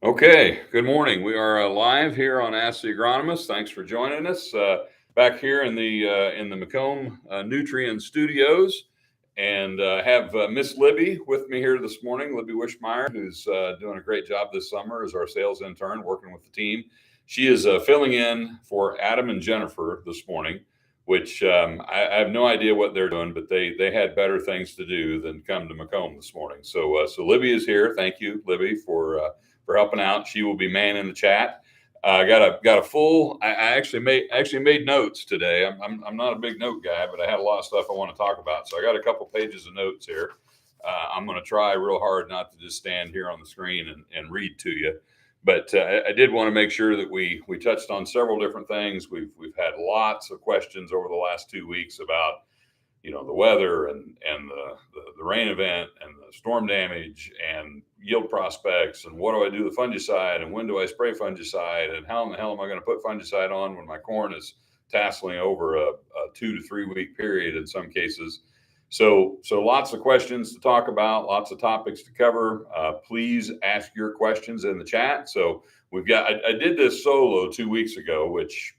Okay, good morning. We are live here on Ask the Agronomist. Thanks for joining us back here in the Macomb Nutrient Studios, and have Miss Libby with me here this morning. Libby Wishmeyer, who's doing a great job this summer as our sales intern, working with the team. She is filling in for Adam and Jennifer this morning, which I have no idea what they're doing, but they had better things to do than come to Macomb this morning. So Libby is here. Thank you, Libby, for helping out. She will be manning the chat. Got a full. I actually made notes today. I'm not a big note guy, but I had a lot of stuff I want to talk about. So I got a couple pages of notes here. I'm going to try real hard not to just stand here on the screen and read to you. But I did want to make sure that we touched on several different things. We've had lots of questions over the last 2 weeks about the weather and the rain event and the storm damage and yield prospects and what do I do with fungicide and when do I spray fungicide and how in the hell am I going to put fungicide on when my corn is tasseling over a 2 to 3 week period in some cases. So lots of questions to talk about, lots of topics to cover. Please ask your questions in the chat. So I did this solo 2 weeks ago, which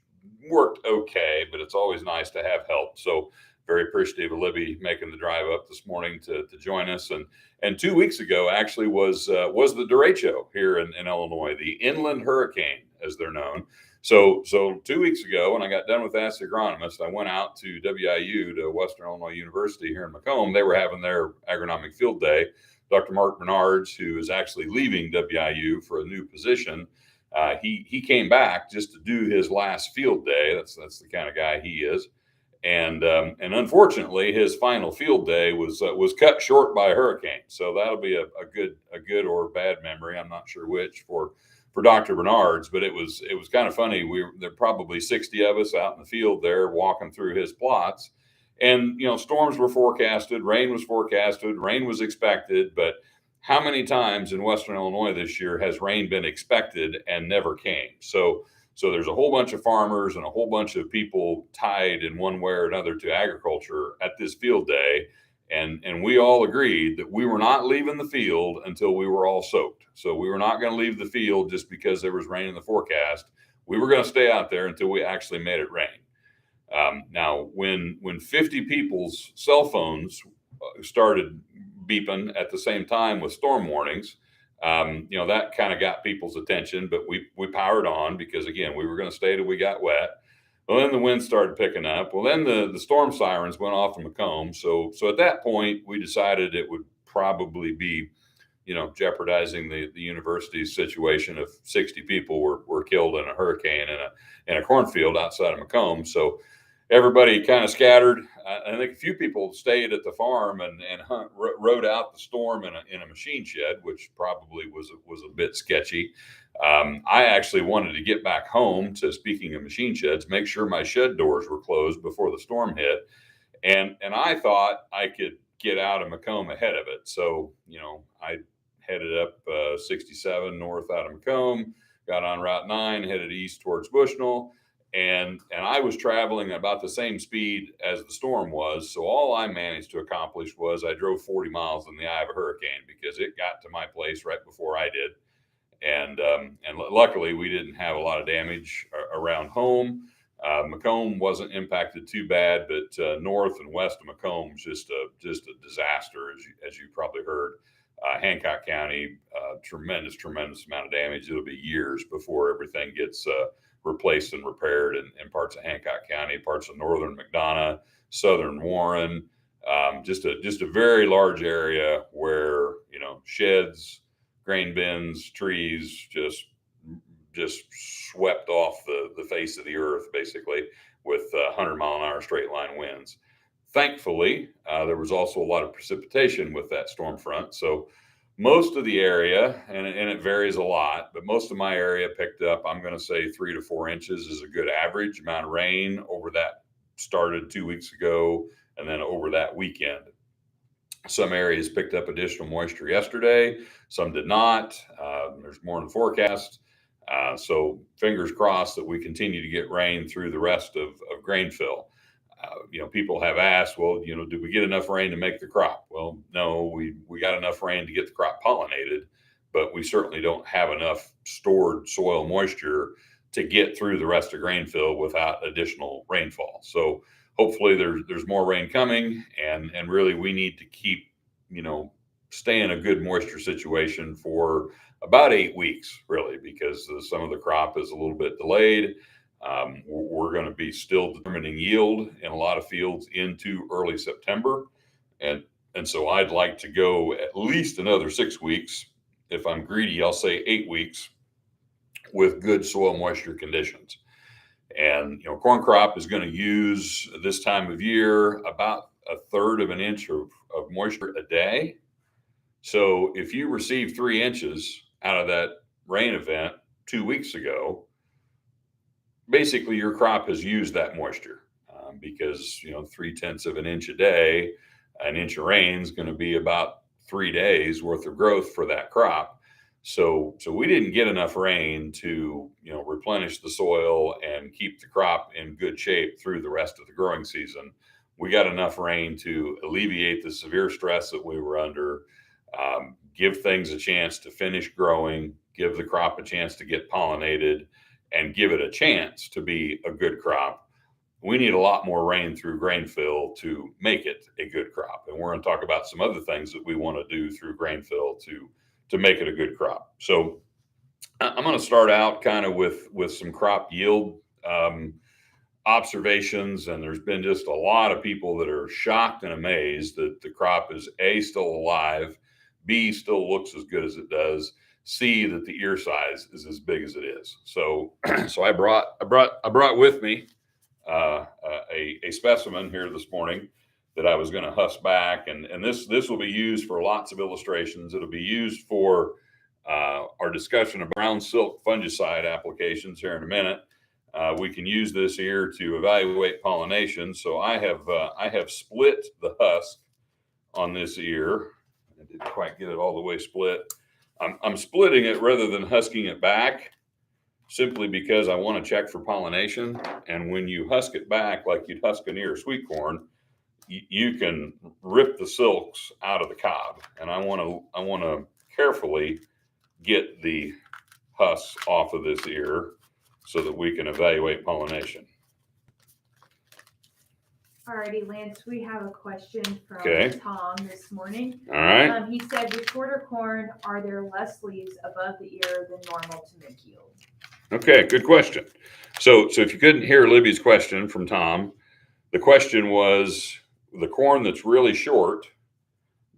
worked okay, but it's always nice to have help. So very appreciative of Libby making the drive up this morning to join us. And 2 weeks ago actually was the Derecho here in Illinois, the inland hurricane as they're known. So 2 weeks ago, when I got done with Ask the Agronomist, I went out to WIU, to Western Illinois University here in Macomb. They were having their agronomic field day. Dr. Mark Bernards, who is actually leaving WIU for a new position, he came back just to do his last field day. That's the kind of guy he is. And unfortunately, his final field day was cut short by a hurricane. So that'll be a good or bad memory. I'm not sure which for Dr. Bernards, but it was kind of funny. There were probably 60 of us out in the field there walking through his plots, and storms were forecasted, rain was expected, but how many times in Western Illinois this year has rain been expected and never came? So there's a whole bunch of farmers and a whole bunch of people tied in one way or another to agriculture at this field day. And we all agreed that we were not leaving the field until we were all soaked. So we were not going to leave the field just because there was rain in the forecast. We were going to stay out there until we actually made it rain. Now, when 50 people's cell phones started beeping at the same time with storm warnings, that kind of got people's attention, but we powered on because, again, we were going to stay till we got wet. Well, then the wind started picking up. Well, then the storm sirens went off in Macomb. So at that point, we decided it would probably be, jeopardizing the university's situation if 60 people were killed in a hurricane in a cornfield outside of Macomb. So everybody kind of scattered. I think a few people stayed at the farm and rode out the storm in a machine shed, which probably was a bit sketchy. I actually wanted to get back home to, speaking of machine sheds, make sure my shed doors were closed before the storm hit. And I thought I could get out of Macomb ahead of it. So, I headed up 67 north out of Macomb, got on Route 9, headed east towards Bushnell. And I was traveling about the same speed as the storm was. So all I managed to accomplish was I drove 40 miles in the eye of a hurricane because it got to my place right before I did. And luckily we didn't have a lot of damage around home. Macomb wasn't impacted too bad, but north and west of Macomb just a disaster, as you probably heard. Hancock County, tremendous amount of damage. It'll be years before everything gets replaced and repaired in parts of Hancock County, parts of northern McDonough, southern Warren, just a very large area where sheds, grain bins, trees just swept off the face of the earth basically with 100-mile-an-hour straight line winds. Thankfully, there was also a lot of precipitation with that storm front, so most of the area, and it varies a lot, but most of my area picked up, I'm going to say 3 to 4 inches is a good average amount of rain over that started 2 weeks ago and then over that weekend. Some areas picked up additional moisture yesterday, some did not. There's more in the forecast. So fingers crossed that we continue to get rain through the rest of grain fill. People have asked, well, did we get enough rain to make the crop? Well, no, we got enough rain to get the crop pollinated, but we certainly don't have enough stored soil moisture to get through the rest of grain fill without additional rainfall. So hopefully there's more rain coming, and really we need to keep, stay in a good moisture situation for about 8 weeks, really, because some of the crop is a little bit delayed. We're going to be still determining yield in a lot of fields into early September, and so I'd like to go at least another 6 weeks. If I'm greedy, I'll say 8 weeks with good soil moisture conditions. And corn crop is going to use this time of year about a third of an inch of moisture a day. So if you receive 3 inches out of that rain event 2 weeks ago, basically your crop has used that moisture, because 3/10 of an inch a day, an inch of rain is going to be about 3 days worth of growth for that crop. So we didn't get enough rain to replenish the soil and keep the crop in good shape through the rest of the growing season. We got enough rain to alleviate the severe stress that we were under, give things a chance to finish growing, give the crop a chance to get pollinated, and give it a chance to be a good crop. We need a lot more rain through grain fill to make it a good crop. And we're going to talk about some other things that we want to do through grain fill to make it a good crop. So I'm going to start out kind of with some crop yield observations. And there's been just a lot of people that are shocked and amazed that the crop is A, still alive, B, still looks as good as it does, C, that the ear size is as big as it is. So I brought with me a specimen here this morning that I was going to husk back, and this will be used for lots of illustrations. It'll be used for our discussion of brown silk fungicide applications here in a minute. We can use this ear to evaluate pollination. So I have split the husk on this ear. I didn't quite get it all the way split. I'm splitting it rather than husking it back, simply because I want to check for pollination. And when you husk it back like you'd husk an ear of sweet corn, you can rip the silks out of the cob. And I want to carefully get the husks off of this ear so that we can evaluate pollination. Alrighty, Lance, we have a question from Tom this morning. All right. He said, with shorter corn, are there less leaves above the ear than normal to make yield? Okay, good question. So if you couldn't hear Libby's question from Tom, the question was, the corn that's really short,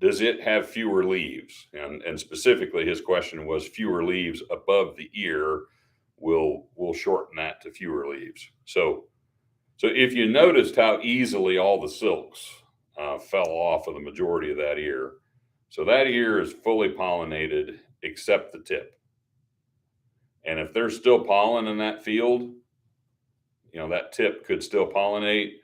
does it have fewer leaves? And specifically, his question was, fewer leaves above the ear will shorten that to fewer leaves. So if you noticed how easily all the silks fell off of the majority of that ear, so that ear is fully pollinated except the tip. And if there's still pollen in that field, that tip could still pollinate.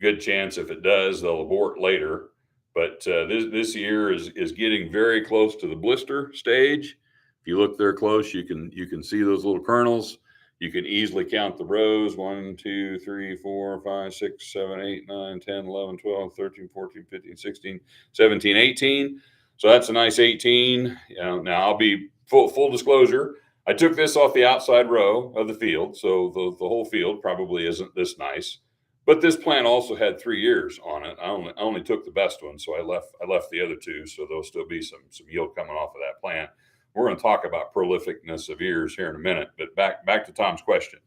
Good chance if it does, they'll abort later. But this ear is getting very close to the blister stage. If you look there close, you can see those little kernels. You can easily count the rows: 1, 2, 3, 4, 5, 6, 7, 8, 9, 10, 11, 12, 13, 14, 15, 16, 17, 18. So that's a nice 18. Now I'll be full disclosure. I took this off the outside row of the field, so the whole field probably isn't this nice. But this plant also had 3 ears on it. I only took the best one, so I left the other 2, so there'll still be some yield coming off of that plant. We're going to talk about prolificness of ears here in a minute, but back to Tom's question.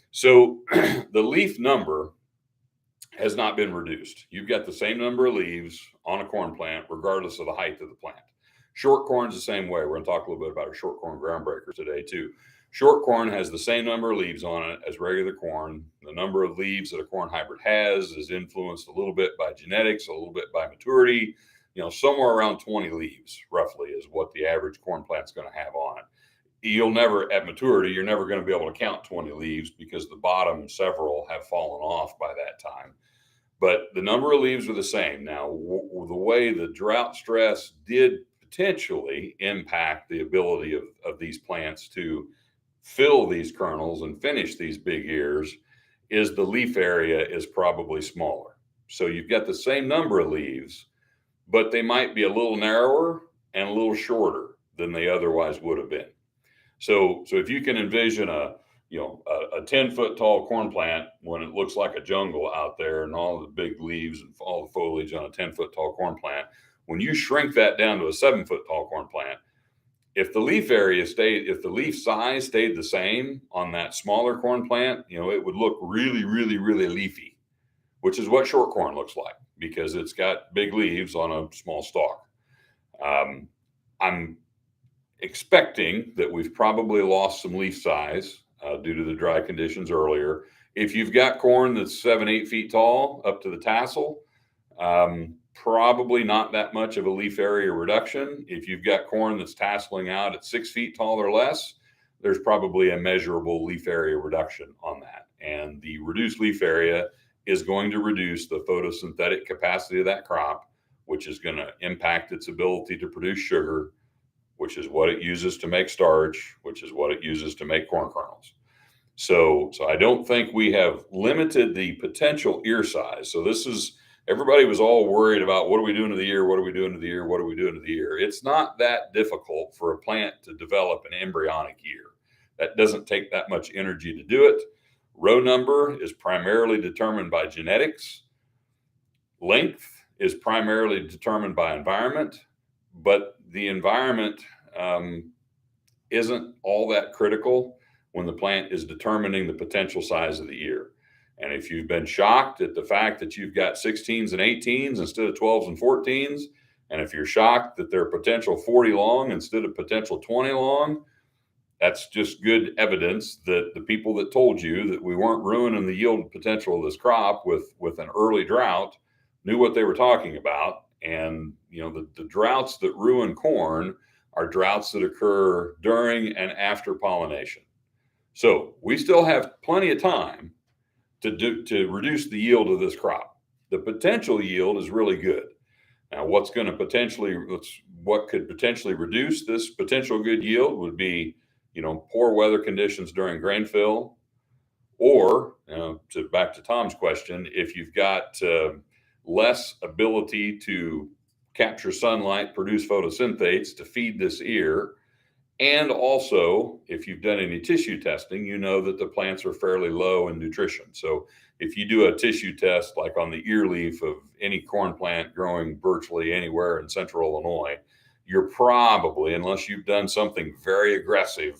So the leaf number has not been reduced. You've got the same number of leaves on a corn plant, regardless of the height of the plant. Short corn's the same way. We're going to talk a little bit about our short corn groundbreaker today too. Short corn has the same number of leaves on it as regular corn. The number of leaves that a corn hybrid has is influenced a little bit by genetics, a little bit by maturity. Somewhere around 20 leaves, roughly, is what the average corn plant's going to have on it. You'll never, at maturity, you're never going to be able to count 20 leaves because the bottom several have fallen off by that time. But the number of leaves are the same. Now, the way the drought stress did potentially impact the ability of these plants to fill these kernels and finish these big ears is the leaf area is probably smaller. So you've got the same number of leaves, but they might be a little narrower and a little shorter than they otherwise would have been. So if you can envision a 10-foot tall corn plant when it looks like a jungle out there and all the big leaves and all the foliage on a 10-foot tall corn plant, when you shrink that down to a 7-foot tall corn plant, if the leaf size stayed the same on that smaller corn plant, it would look really, really, really leafy, which is what short corn looks like because it's got big leaves on a small stalk. I'm expecting that we've probably lost some leaf size due to the dry conditions earlier. If you've got corn that's 7-8 feet tall up to the tassel, probably not that much of a leaf area reduction. If you've got corn that's tasseling out at 6 feet tall or less, there's probably a measurable leaf area reduction on that. And the reduced leaf area is going to reduce the photosynthetic capacity of that crop, which is going to impact its ability to produce sugar, which is what it uses to make starch, which is what it uses to make corn kernels. So I don't think we have limited the potential ear size. So everybody was all worried about what are we doing to the ear? What are we doing to the ear? What are we doing to the ear? It's not that difficult for a plant to develop an embryonic ear. That doesn't take that much energy to do it. Row number is primarily determined by genetics. Length is primarily determined by environment, but the environment isn't all that critical when the plant is determining the potential size of the ear. And if you've been shocked at the fact that you've got 16s and 18s instead of 12s and 14s, and if you're shocked that they're potential 40 long instead of potential 20 long, that's just good evidence that the people that told you that we weren't ruining the yield potential of this crop with an early drought knew what they were talking about. And, the droughts that ruin corn are droughts that occur during and after pollination. So we still have plenty of time to reduce the yield of this crop. The potential yield is really good. Now, what could potentially reduce this potential good yield would be, poor weather conditions during grain fill, or back to Tom's question, if you've got less ability to capture sunlight, produce photosynthetates to feed this ear. And also, if you've done any tissue testing, you know that the plants are fairly low in nutrition. So if you do a tissue test, like on the ear leaf of any corn plant growing virtually anywhere in central Illinois, you're probably, unless you've done something very aggressive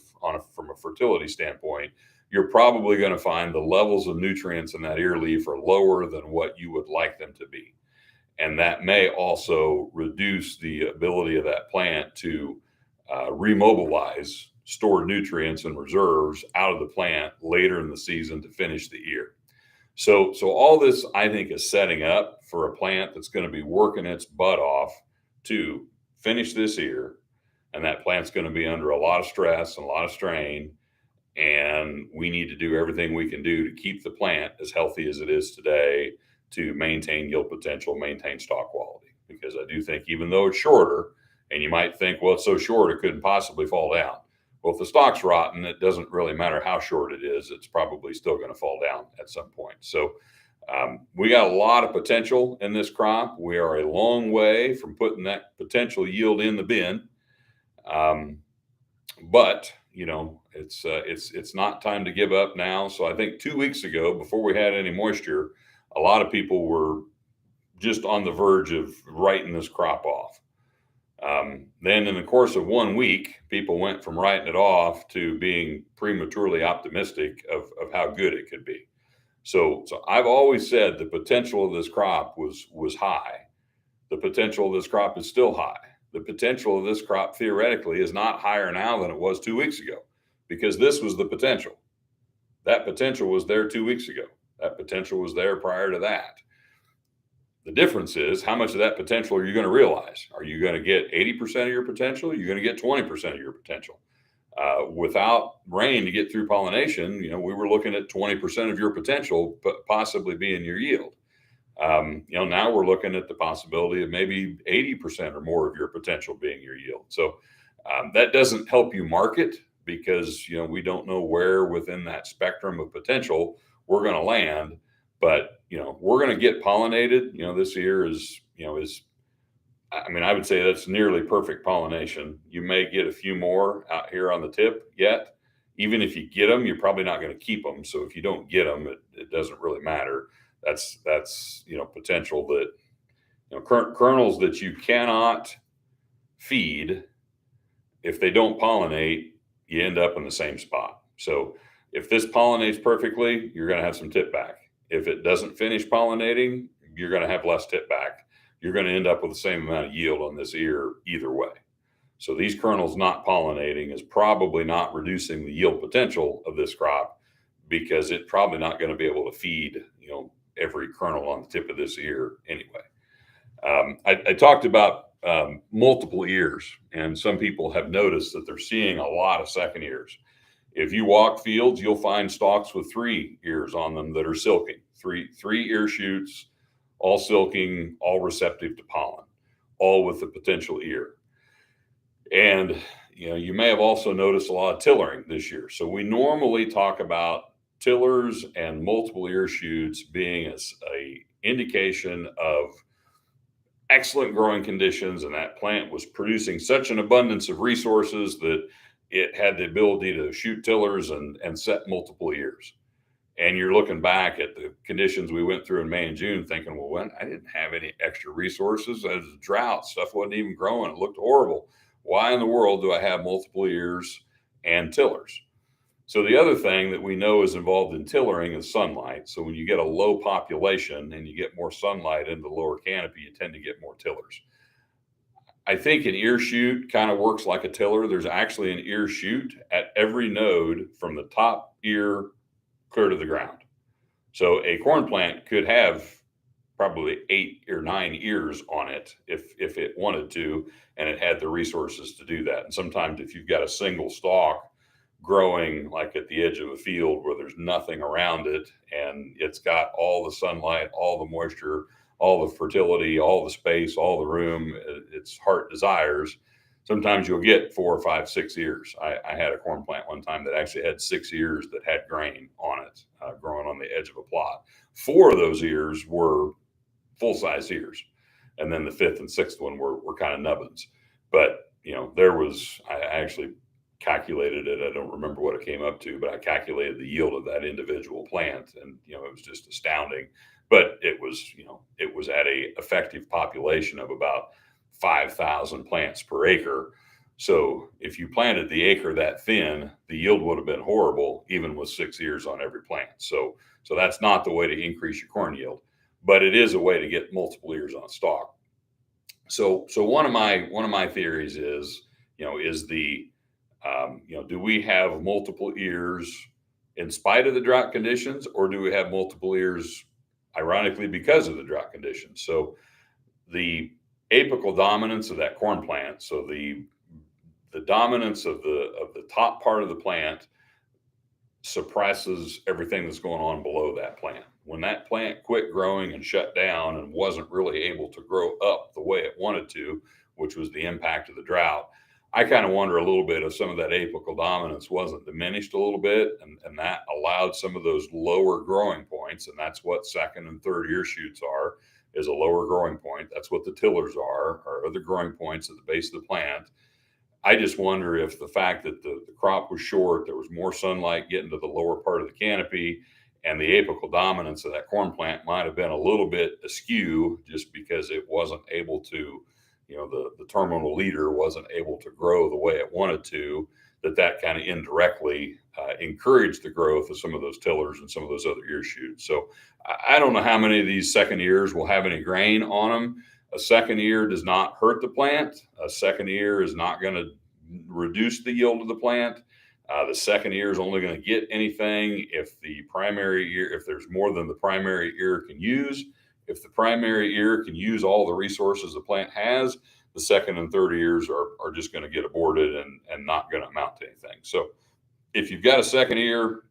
from a fertility standpoint, you're probably going to find the levels of nutrients in that ear leaf are lower than what you would like them to be. And that may also reduce the ability of that plant to remobilize stored nutrients and reserves out of the plant later in the season to finish the ear. So all this, I think, is setting up for a plant that's going to be working its butt off to finish this ear. And that plant's going to be under a lot of stress and a lot of strain. And we need to do everything we can do to keep the plant as healthy as it is today, to maintain yield potential, maintain stalk quality. Because I do think, even though it's shorter, and you might think, well, it's so short it couldn't possibly fall down. Well, if the stalk's rotten, it doesn't really matter how short it is. It's probably still going to fall down at some point. So we got a lot of potential in this crop. We are a long way from putting that potential yield in the bin. But it's not time to give up now. So I think 2 weeks ago, before we had any moisture, a lot of people were just on the verge of writing this crop off. Then in the course of 1 week, people went from writing it off to being prematurely optimistic of how good it could be. So I've always said the potential of this crop was high. The potential of this crop is still high. The potential of this crop theoretically is not higher now than it was 2 weeks ago, because this was the potential. That potential was there 2 weeks ago. That potential was there prior to that. The difference is, how much of that potential are you going to realize? Are you going to get 80% of your potential? You're going to get 20% of your potential. Without rain to get through pollination, we were looking at 20% of your potential, but possibly being your yield. Now we're looking at the possibility of maybe 80% or more of your potential being your yield. So that doesn't help you market, because we don't know where within that spectrum of potential we're going to land. But we're going to get pollinated. This year is I mean, I would say that's nearly perfect pollination. You may get a few more out here on the tip yet. Even if you get them, you're probably not going to keep them. So if you don't get them, it doesn't really matter. That's potential that kernels that you cannot feed, if they don't pollinate, you end up in the same spot. So if this pollinates perfectly, you're going to have some tip back. If it doesn't finish pollinating, you're going to have less tip back. You're going to end up with the same amount of yield on this ear either way. So these kernels not pollinating is probably not reducing the yield potential of this crop, because it's probably not going to be able to feed, every kernel on the tip of this ear anyway. I talked about multiple ears, and some people have noticed that they're seeing a lot of second ears. If you walk fields, you'll find stalks with 3 ears on them that are silking, three ear shoots, all silking, all receptive to pollen, all with the potential ear. And you may have also noticed a lot of tillering this year. So we normally talk about tillers and multiple ear shoots being a indication of excellent growing conditions, and that plant was producing such an abundance of resources that it had the ability to shoot tillers and set multiple ears. And you're looking back at the conditions we went through in May and June thinking, well, when I didn't have any extra resources, there was a drought, stuff wasn't even growing, it looked horrible. Why in the world do I have multiple ears and tillers? So the other thing that we know is involved in tillering is sunlight. So when you get a low population and you get more sunlight in the lower canopy, you tend to get more tillers. I think an ear shoot kind of works like a tiller. There's actually an ear shoot at every node from the top ear clear to the ground. So a corn plant could have probably 8 or 9 ears on it if it wanted to, and it had the resources to do that. And sometimes if you've got a single stalk growing like at the edge of a field where there's nothing around it, and it's got all the sunlight, all the moisture, all the fertility, all the space, all the room its heart desires, sometimes you'll get 4, 5, 6 ears. I had a corn plant one time that actually had 6 ears that had grain on it, growing on the edge of a plot. 4 of those ears were full-size ears, and then the 5th and 6th one were kind of nubbins. But I actually calculated it. I don't remember what it came up to, but I calculated the yield of that individual plant, and it was just astounding. But it was at a effective population of about 5,000 plants per acre. So if you planted the acre that thin, the yield would have been horrible, even with 6 ears on every plant. So that's not the way to increase your corn yield, but it is a way to get multiple ears on a stalk. So one of my theories is, do we have multiple ears in spite of the drought conditions, or do we have multiple ears ironically because of the drought conditions? So the apical dominance of that corn plant, so the dominance of the top part of the plant suppresses everything that's going on below that plant. When that plant quit growing and shut down and wasn't really able to grow up the way it wanted to, which was the impact of the drought, I kind of wonder a little bit if some of that apical dominance wasn't diminished a little bit, and that allowed some of those lower growing points, and that's what 2nd and 3rd ear shoots are, is a lower growing point. That's what the tillers are other growing points at the base of the plant. I just wonder if the fact that the crop was short, there was more sunlight getting to the lower part of the canopy, and the apical dominance of that corn plant might have been a little bit askew just because it wasn't able to, the terminal leader wasn't able to grow the way it wanted to, that kind of indirectly encouraged the growth of some of those tillers and some of those other ear shoots. So I don't know how many of these second ears will have any grain on them. A second ear does not hurt the plant. A second ear is not going to reduce the yield of the plant. The second ear is only going to get anything if the primary ear, if there's more than the primary ear can use. If the primary ear can use all the resources the plant has, the 2nd and 3rd ears are just going to get aborted and not going to amount to anything. So if you've got a second ear,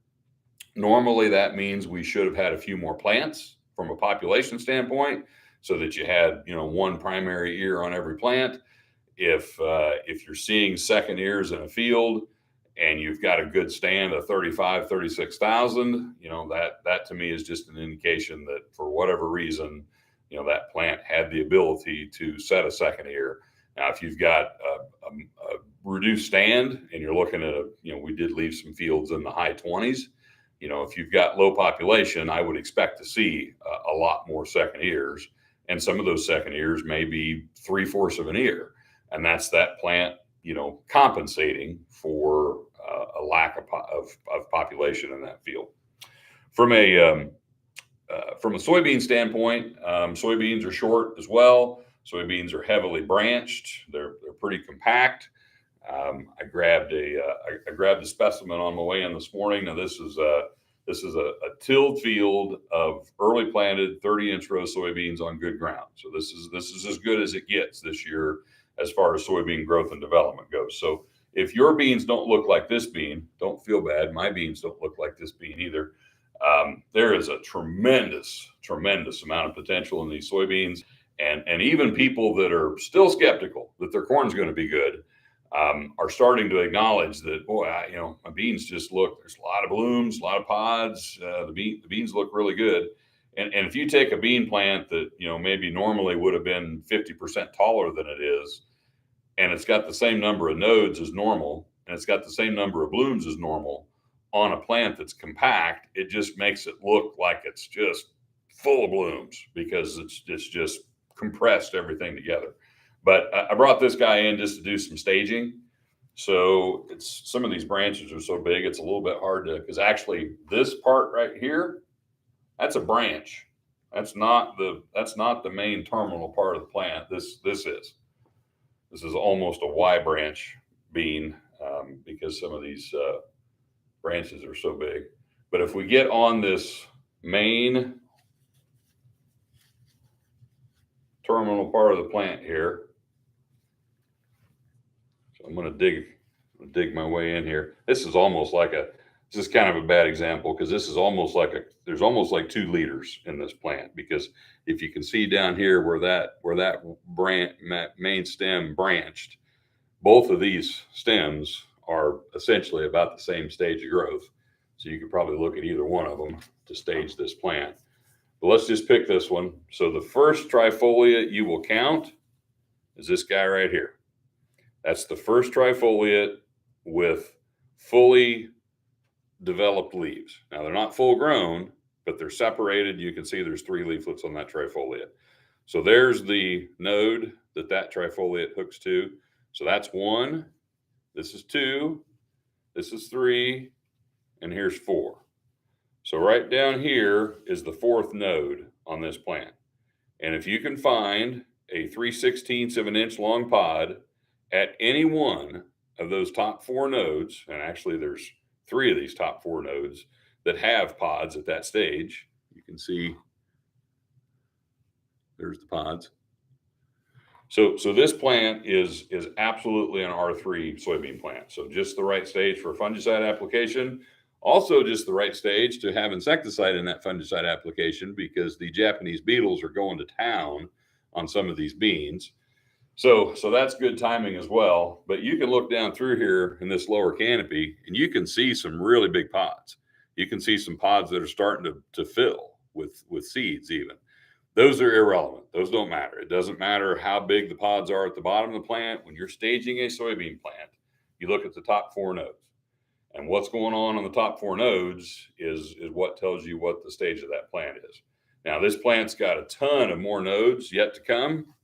normally that means we should have had a few more plants from a population standpoint, so that you had, one primary ear on every plant. If you're seeing second ears in a field and you've got a good stand of 35, 36,000, that to me is just an indication that for whatever reason, that plant had the ability to set a second ear. Now, if you've got a reduced stand and you're looking at we did leave some fields in the high 20s. If you've got low population, I would expect to see a lot more second ears. And some of those second ears may be 3/4 of an ear. And that's that plant, compensating for a lack of population in that field. From a soybean standpoint, soybeans are short as well. Soybeans are heavily branched. They're pretty compact. I grabbed a specimen on my way in this morning. Now this is a tilled field of early planted 30-inch row soybeans on good ground. So this is as good as it gets this year as far as soybean growth and development goes. So if your beans don't look like this bean, don't feel bad. My beans don't look like this bean either. There is a tremendous amount of potential in these soybeans, and even people that are still skeptical that their corn's going to be good are starting to acknowledge that, boy, my beans just look. There's a lot of blooms, a lot of pods. The beans look really good. And if you take a bean plant that maybe normally would have been 50% taller than it is, and it's got the same number of nodes as normal, and it's got the same number of blooms as normal on a plant that's compact, it just makes it look like it's just full of blooms because it's just compressed everything together. But I brought this guy in just to do some staging. So some of these branches are so big, it's a little bit hard to, because actually this part right here, that's a branch. That's not the main terminal part of the plant. This is almost a Y branch bean because some of these branches are so big. But if we get on this main terminal part of the plant here, so I'm going to dig my way in here. This is kind of a bad example because this is there's almost like 2 liters in this plant, because if you can see down here where that main stem branched, both of these stems are essentially about the same stage of growth. So you could probably look at either one of them to stage this plant. But let's just pick this one. So the first trifoliate you will count is this guy right here. That's the first trifoliate with fully developed leaves. Now they're not full grown, but they're separated. You can see there's 3 leaflets on that trifoliate. So there's the node that trifoliate hooks to. So that's 1. This is 2. This is 3. And here's 4. So right down here is the 4th node on this plant. And if you can find a 3/16 of an inch long pod at any one of those top 4 nodes, and actually there's 3 of these top 4 nodes that have pods at that stage, you can see there's the pods. So this plant is absolutely an R3 soybean plant. So just the right stage for fungicide application. Also just the right stage to have insecticide in that fungicide application, because the Japanese beetles are going to town on some of these beans. So that's good timing as well. But you can look down through here in this lower canopy and you can see some really big pods. You can see some pods that are starting to fill with seeds even. Those are irrelevant. Those don't matter. It doesn't matter how big the pods are at the bottom of the plant. When you're staging a soybean plant, you look at the top 4 nodes. And what's going on the top 4 nodes is what tells you what the stage of that plant is. Now, this plant's got a ton of more nodes yet to come.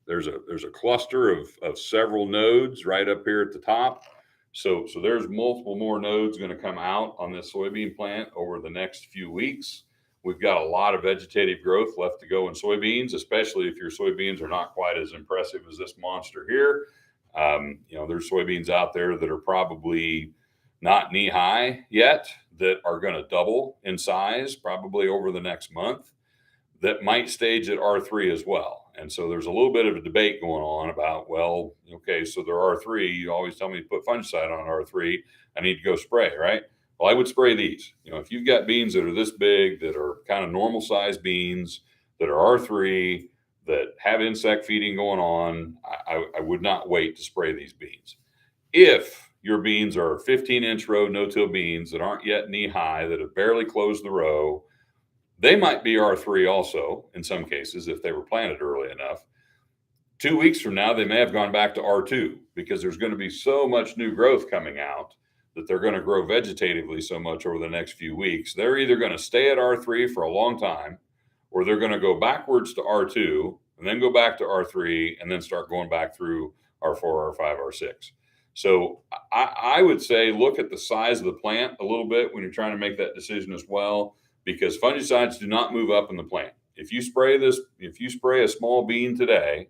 There's a cluster of several nodes right up here at the top. So there's multiple more nodes going to come out on this soybean plant over the next few weeks. We've got a lot of vegetative growth left to go in soybeans, especially if your soybeans are not quite as impressive as this monster here. There's soybeans out there that are probably not knee high yet that are going to double in size probably over the next month that might stage at R3 as well. And so there's a little bit of a debate going on about, well, okay, so they're R3. You always tell me to put fungicide on R3. I need to go spray, right? Well, I would spray these. If you've got beans that are this big, that are kind of normal sized beans, that are R3, that have insect feeding going on, I would not wait to spray these beans. If your beans are 15-inch row no-till beans that aren't yet knee high, that have barely closed the row, They might be R3 also in some cases if they were planted early enough. 2 weeks from now, they may have gone back to R2 because there's going to be so much new growth coming out that they're going to grow vegetatively so much over the next few weeks. They're either going to stay at R3 for a long time, or they're going to go backwards to R2 and then go back to R3 and then start going back through R4, R5, R6. So I would say look at the size of the plant a little bit when you're trying to make that decision as well, because fungicides do not move up in the plant. If you spray a small bean today,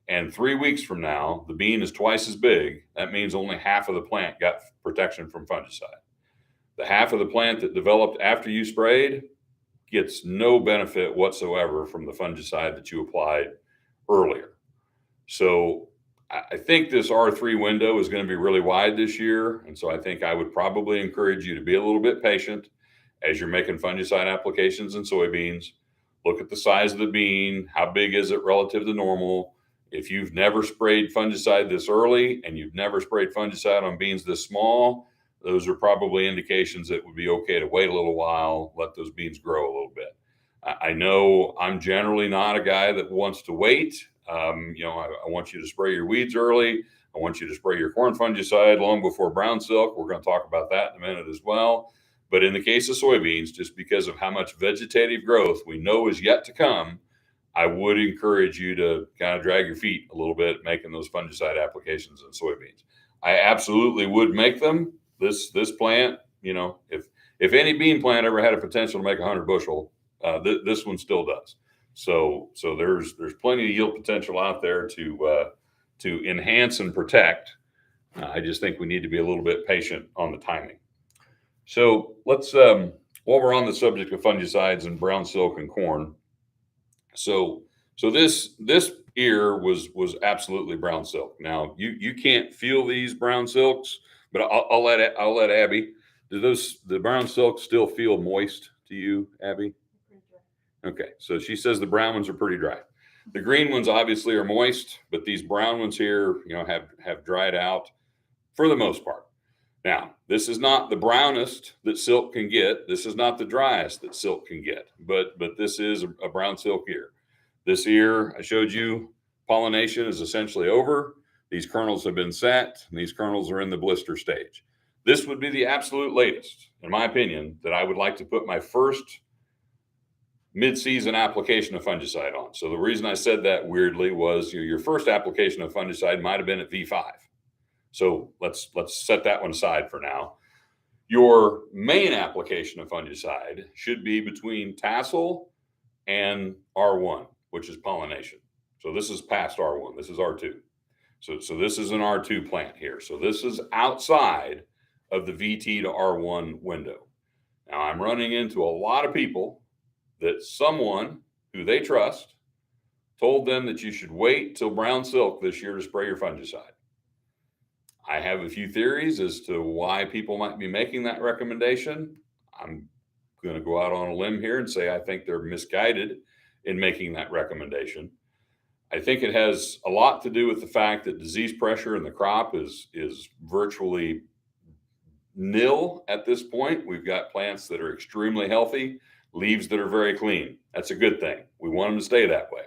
and 3 weeks from now, the bean is twice as big, that means only half of the plant got protection from fungicide. The half of the plant that developed after you sprayed gets no benefit whatsoever from the fungicide that you applied earlier. So I think this R3 window is going to be really wide this year. And so I think I would probably encourage you to be a little bit patient as you're making fungicide applications in soybeans. Look at the size of the bean. How big is it relative to normal? If you've never sprayed fungicide this early and you've never sprayed fungicide on beans this small, those are probably indications that it would be okay to wait a little while, let those beans grow a little bit. I know I'm generally not a guy that wants to wait. I want you to spray your weeds early. I want you to spray your corn fungicide long before brown silk. We're going to talk about that in a minute as well. But in the case of soybeans, just because of how much vegetative growth we know is yet to come, I would encourage you to kind of drag your feet a little bit making those fungicide applications in soybeans. I absolutely would make them. This plant, if any bean plant ever had a potential to make 100 bushel, this one still does. So there's plenty of yield potential out there to enhance and protect. I just think we need to be a little bit patient on the timing. So let's while we're on the subject of fungicides and brown silk and corn. So this ear was absolutely brown silk. Now you can't feel these brown silks, but I'll let Abby. Do the brown silks still feel moist to you, Abby? Okay, so she says the brown ones are pretty dry. The green ones obviously are moist, but these brown ones here, have dried out for the most part. Now, this is not the brownest that silk can get. This is not the driest that silk can get, but this is a brown silk ear. This ear, I showed you, pollination is essentially over. These kernels have been set, and these kernels are in the blister stage. This would be the absolute latest, in my opinion, that I would like to put my first mid-season application of fungicide on. So the reason I said that weirdly was your first application of fungicide might have been at V5. So let's set that one aside for now. Your main application of fungicide should be between tassel and R1, which is pollination. So this is past R1. This is R2. So this is an R2 plant here. So this is outside of the VT to R1 window. Now I'm running into a lot of people that someone who they trust told them that you should wait till brown silk this year to spray your fungicide. I have a few theories as to why people might be making that recommendation. I'm going to go out on a limb here and say I think they're misguided in making that recommendation. I think it has a lot to do with the fact that disease pressure in the crop is virtually nil at this point. We've got plants that are extremely healthy, leaves that are very clean. That's a good thing. We want them to stay that way.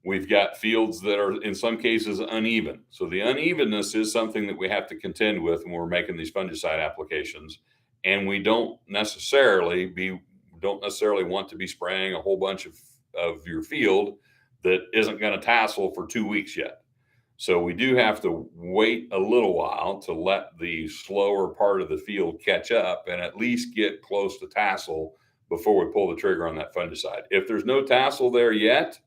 We've got fields that are in some cases uneven. So the unevenness is something that we have to contend with when we're making these fungicide applications. And we don't necessarily want to be spraying a whole bunch of your field that isn't going to tassel for 2 weeks yet. So we do have to wait a little while to let the slower part of the field catch up and at least get close to tassel before we pull the trigger on that fungicide. If there's no tassel there yet,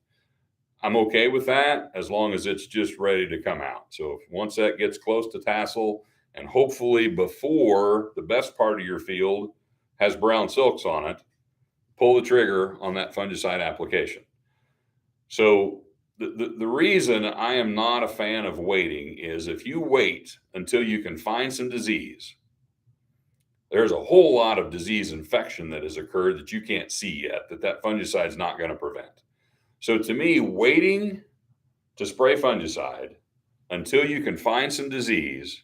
I'm okay with that as long as it's just ready to come out. So once that gets close to tassel and hopefully before the best part of your field has brown silks on it, pull the trigger on that fungicide application. So the reason I am not a fan of waiting is if you wait until you can find some disease, there's a whole lot of disease infection that has occurred that you can't see yet that fungicide is not going to prevent. So to me, waiting to spray fungicide until you can find some disease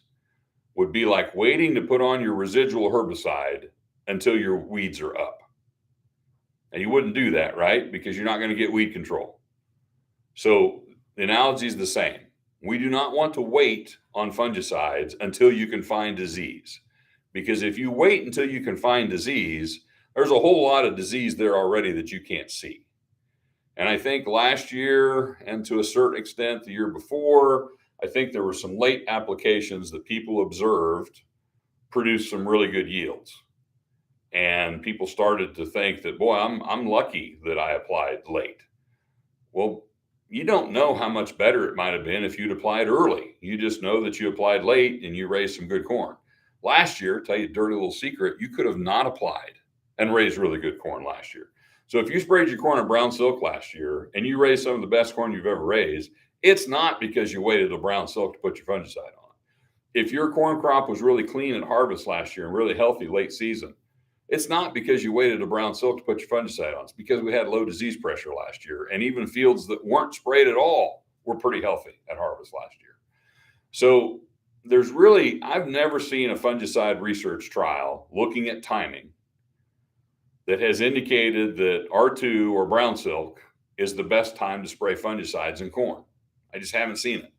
would be like waiting to put on your residual herbicide until your weeds are up. And you wouldn't do that, right? Because you're not going to get weed control. So the analogy is the same. We do not want to wait on fungicides until you can find disease. Because if you wait until you can find disease, there's a whole lot of disease there already that you can't see. And I think last year, and to a certain extent the year before, I think there were some late applications that people observed produced some really good yields. And people started to think that, boy, I'm lucky that I applied late. Well, you don't know how much better it might have been if you'd applied early. You just know that you applied late and you raised some good corn. Last year, tell you a dirty little secret, you could have not applied and raised really good corn last year. So if you sprayed your corn in brown silk last year and you raised some of the best corn you've ever raised, it's not because you waited till brown silk to put your fungicide on. If your corn crop was really clean at harvest last year and really healthy late season, it's not because you waited a brown silk to put your fungicide on. It's because we had low disease pressure last year. And even fields that weren't sprayed at all were pretty healthy at harvest last year. So there's really, I've never seen a fungicide research trial looking at timing that has indicated that R2 or brown silk is the best time to spray fungicides in corn. I just haven't seen it.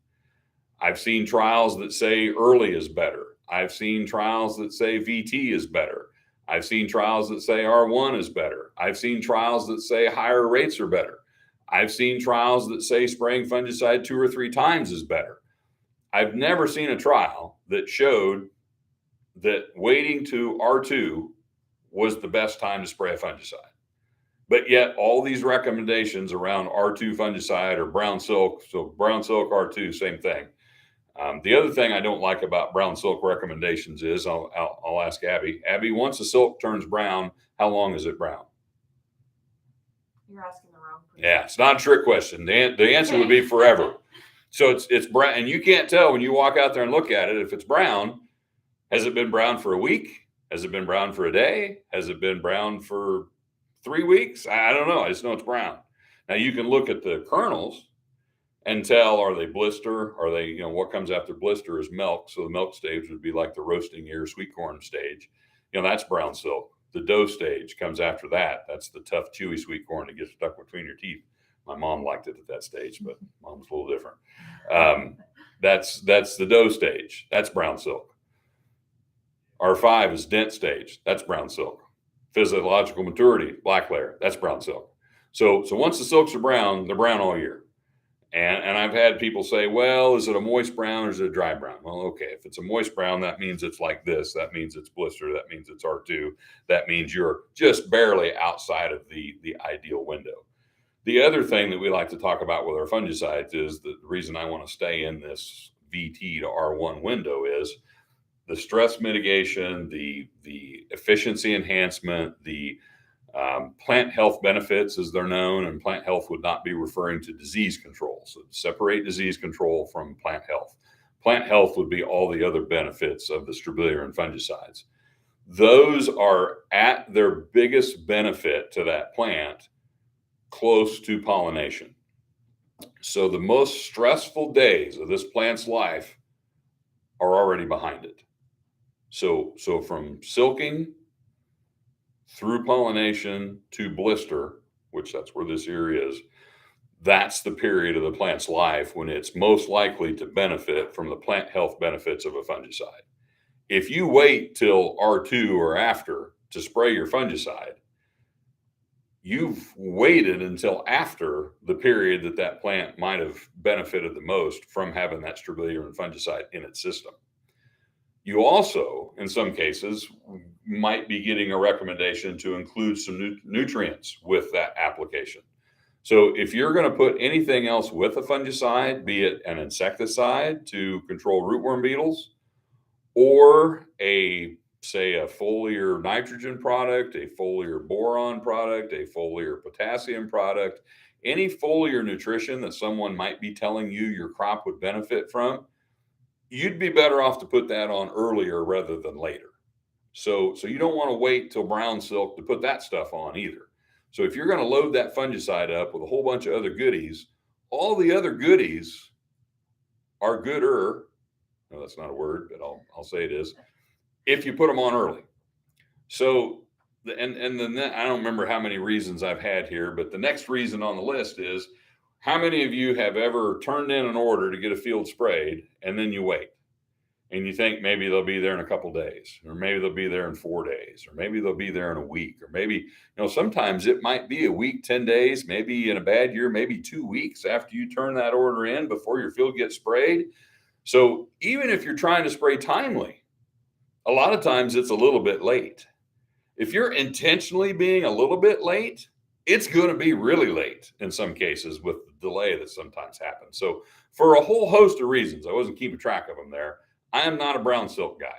I've seen trials that say early is better. I've seen trials that say VT is better. I've seen trials that say R1 is better. I've seen trials that say higher rates are better. I've seen trials that say spraying fungicide 2 or 3 times is better. I've never seen a trial that showed that waiting to R2 was the best time to spray a fungicide. But yet all these recommendations around R2 fungicide or brown silk, so brown silk, R2, same thing. The other thing I don't like about brown silk recommendations is, I'll ask Abby. Abby, once the silk turns brown, how long is it brown? You're asking the wrong person. Yeah, it's not a trick question. The answer would be forever. So it's brown, and you can't tell when you walk out there and look at it if it's brown. Has it been brown for a week? Has it been brown for a day? Has it been brown for 3 weeks? I don't know. I just know it's brown. Now you can look at the kernels and tell, are they blister? Are they, what comes after blister is milk. So the milk stage would be like the roasting ear sweet corn stage. That's brown silk. The dough stage comes after that. That's the tough, chewy sweet corn that gets stuck between your teeth. My mom liked it at that stage, but mom's a little different. That's the dough stage. That's brown silk. R5 is dent stage. That's brown silk. Physiological maturity, black layer. That's brown silk. So once the silks are brown, they're brown all year. And I've had people say, well, is it a moist brown or is it a dry brown? Well, okay, if it's a moist brown, that means it's like this. That means it's blister. That means it's R2. That means you're just barely outside of the ideal window. The other thing that we like to talk about with our fungicides is the reason I want to stay in this VT to R1 window is the stress mitigation, the efficiency enhancement, the plant health benefits, as they're known, and plant health would not be referring to disease control. So separate disease control from plant health. Plant health would be all the other benefits of the strobilurin and fungicides. Those are at their biggest benefit to that plant close to pollination. So the most stressful days of this plant's life are already behind it. So from silking through pollination to blister, which that's where this ear is, that's the period of the plant's life when it's most likely to benefit from the plant health benefits of a fungicide. If you wait till R2 or after to spray your fungicide, you've waited until after the period that plant might have benefited the most from having that strobilurin fungicide in its system. You also, in some cases, might be getting a recommendation to include some nutrients with that application. So if you're going to put anything else with a fungicide, be it an insecticide to control rootworm beetles, or say a foliar nitrogen product, a foliar boron product, a foliar potassium product, any foliar nutrition that someone might be telling you your crop would benefit from, you'd be better off to put that on earlier rather than later. So you don't want to wait till brown silk to put that stuff on either. So if you're going to load that fungicide up with a whole bunch of other goodies, all the other goodies are gooder. No, that's not a word, but I'll say it is, if you put them on early. So and then I don't remember how many reasons I've had here, but the next reason on the list is how many of you have ever turned in an order to get a field sprayed and then you wait and you think maybe they'll be there in a couple days, or maybe they'll be there in 4 days, or maybe they'll be there in a week, or maybe, sometimes it might be a week, 10 days, maybe in a bad year, maybe 2 weeks after you turn that order in before your field gets sprayed. So even if you're trying to spray timely, a lot of times it's a little bit late. If you're intentionally being a little bit late, it's going to be really late in some cases with the delay that sometimes happens. So for a whole host of reasons, I wasn't keeping track of them there. I am not a brown silk guy.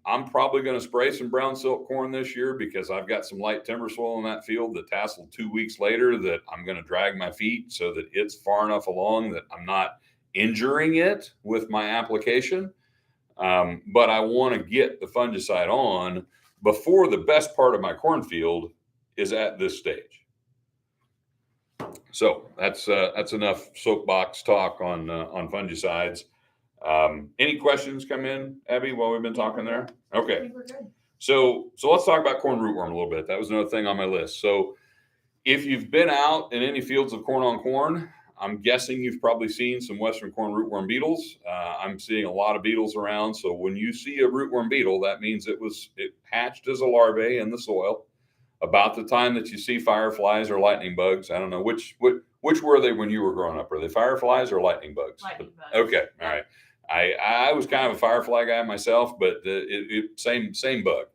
I'm probably going to spray some brown silk corn this year because I've got some light timber soil in that field that tasseled 2 weeks later that I'm going to drag my feet so that it's far enough along that I'm not injuring it with my application. But I want to get the fungicide on before the best part of my cornfield is at this stage. So that's enough soapbox talk on fungicides. Any questions come in, Abby, while we've been talking there? Okay. I think we're good. So let's talk about corn rootworm a little bit. That was another thing on my list. So if you've been out in any fields of corn on corn, I'm guessing you've probably seen some Western corn rootworm beetles. I'm seeing a lot of beetles around. So when you see a rootworm beetle, that means it hatched as a larvae in the soil about the time that you see fireflies or lightning bugs. I don't know which were they when you were growing up? Are they fireflies or lightning bugs? Lightning bugs. Okay, all right. I was kind of a firefly guy myself, but same bug.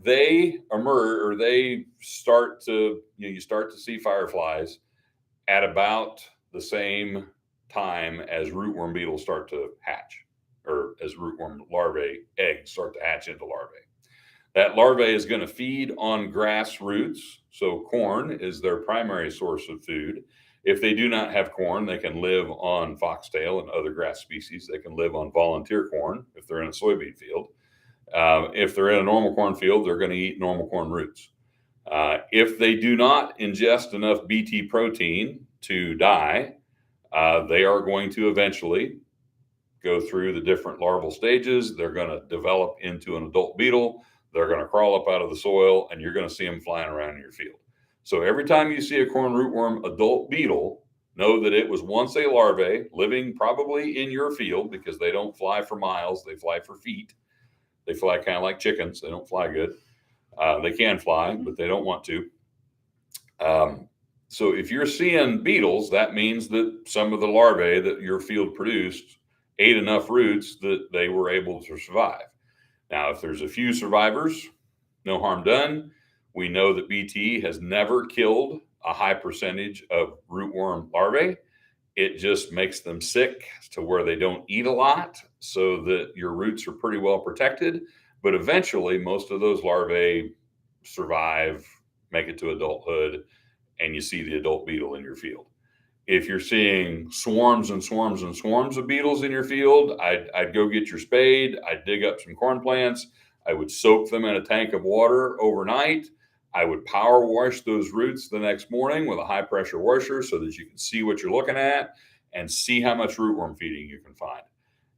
They emerge, or they start to, you start to see fireflies at about the same time as rootworm beetles start to hatch, or as rootworm larvae eggs start to hatch into larvae. That larvae is going to feed on grass roots. So corn is their primary source of food. If they do not have corn, they can live on foxtail and other grass species. They can live on volunteer corn if they're in a soybean field. If they're in a normal corn field, they're going to eat normal corn roots. If they do not ingest enough Bt protein to die, they are going to eventually go through the different larval stages. They're going to develop into an adult beetle. They're going to crawl up out of the soil, and you're going to see them flying around in your field. So every time you see a corn rootworm adult beetle, know that it was once a larvae living probably in your field, because they don't fly for miles. They fly for feet. They fly kind of like chickens. They don't fly good. They can fly, but they don't want to. So if you're seeing beetles, that means that some of the larvae that your field produced ate enough roots that they were able to survive. Now, if there's a few survivors, no harm done. We know that Bt has never killed a high percentage of rootworm larvae. It just makes them sick to where they don't eat a lot, so that your roots are pretty well protected. But eventually, most of those larvae survive, make it to adulthood, and you see the adult beetle in your field. If you're seeing swarms and swarms and swarms of beetles in your field, I'd go get your spade. I'd dig up some corn plants. I would soak them in a tank of water overnight. I would power wash those roots the next morning with a high pressure washer so that you can see what you're looking at and see how much rootworm feeding you can find.